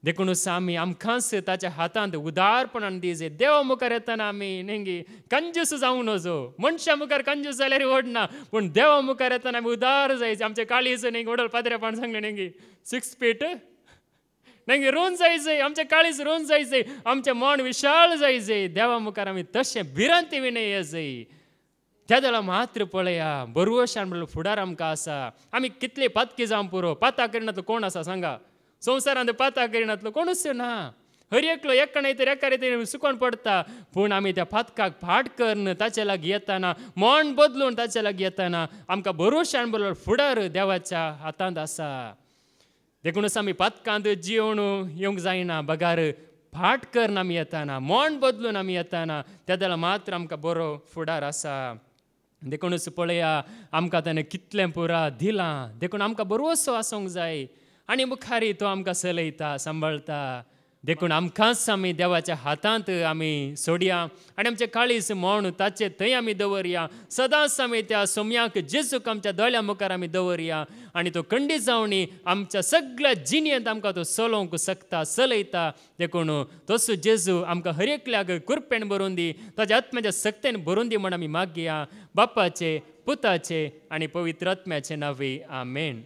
देखूनच आमी आमकांच ताच्या हातांत उदारपणान दिजे. देवा मुखार येतना आमी न्ही कंजूस जावंक नजो. मनशा मुखार कंजूस जाल्यार व्हडना पूण देवा मुखार येतना आमी उदार जायचे. आमचे काळीज न्ही वडल पाद्रेपण सांगलें न्ही 6 फीट न्ही रोवन जायचे. आमचे काळीज रोवन जायचे. आमचें मन विशाळ जायचे. देवा मुखार आमी तशें भिरांती विनय येजय. त्या देला मात्र पळया भरवशान म्हणलो फुडार आमकां आसा. आमी कितले पातकी जावं पुरो पाता करिनातलो कोण आसा सांगा. संवसारांत पाता करिनातलो कोणूच ना. हर एकलो एका न्ही तर एका रितीन सुकोन पडटा पूण आमी त्या पातकाक फाट करन ताचे लागीं येताना मन बदलून ताचे लागीं येताना आमकां भरवशान बरोबर फुडार देवाच्या हातांत आसा. देखूनच आमी पातकांत जिवन येवंक जायना. बगार फाट करन आमी येताना मन बदलून आमी येताना त्या देला मात्र आमकां बरो फुडार आसा. देखूनच पळया आमकां ताणें कितलें पुरा दिलां. देखून आमकां बरोसो आसूंक जाय आनी मुखारी तो आमकां चलयता सांबाळता. देखून आमकांच आमी देवाच्या हातांत आमी सोडया आनी आमचें काळीज मन ताचे थंय आमी दवरया. सदांच आमी त्या सोम्याक जेजूक आमच्या दोळ्या मुखार आमी दवरया आनी तो खंडीत जावनी आमच्या सगळ्या जिणेंत आमकां तो चलोवंक शकता चलयता. देखून तसो जेजू आमकां हर एकल्याक कृपेन भरून दी, ताच्या आत्म्याच्या सक्तेन भरून दी म्हण आमी मागया. बापाचे पुताचे आनी पवित्र आत्म्याचे नांवे आमेन.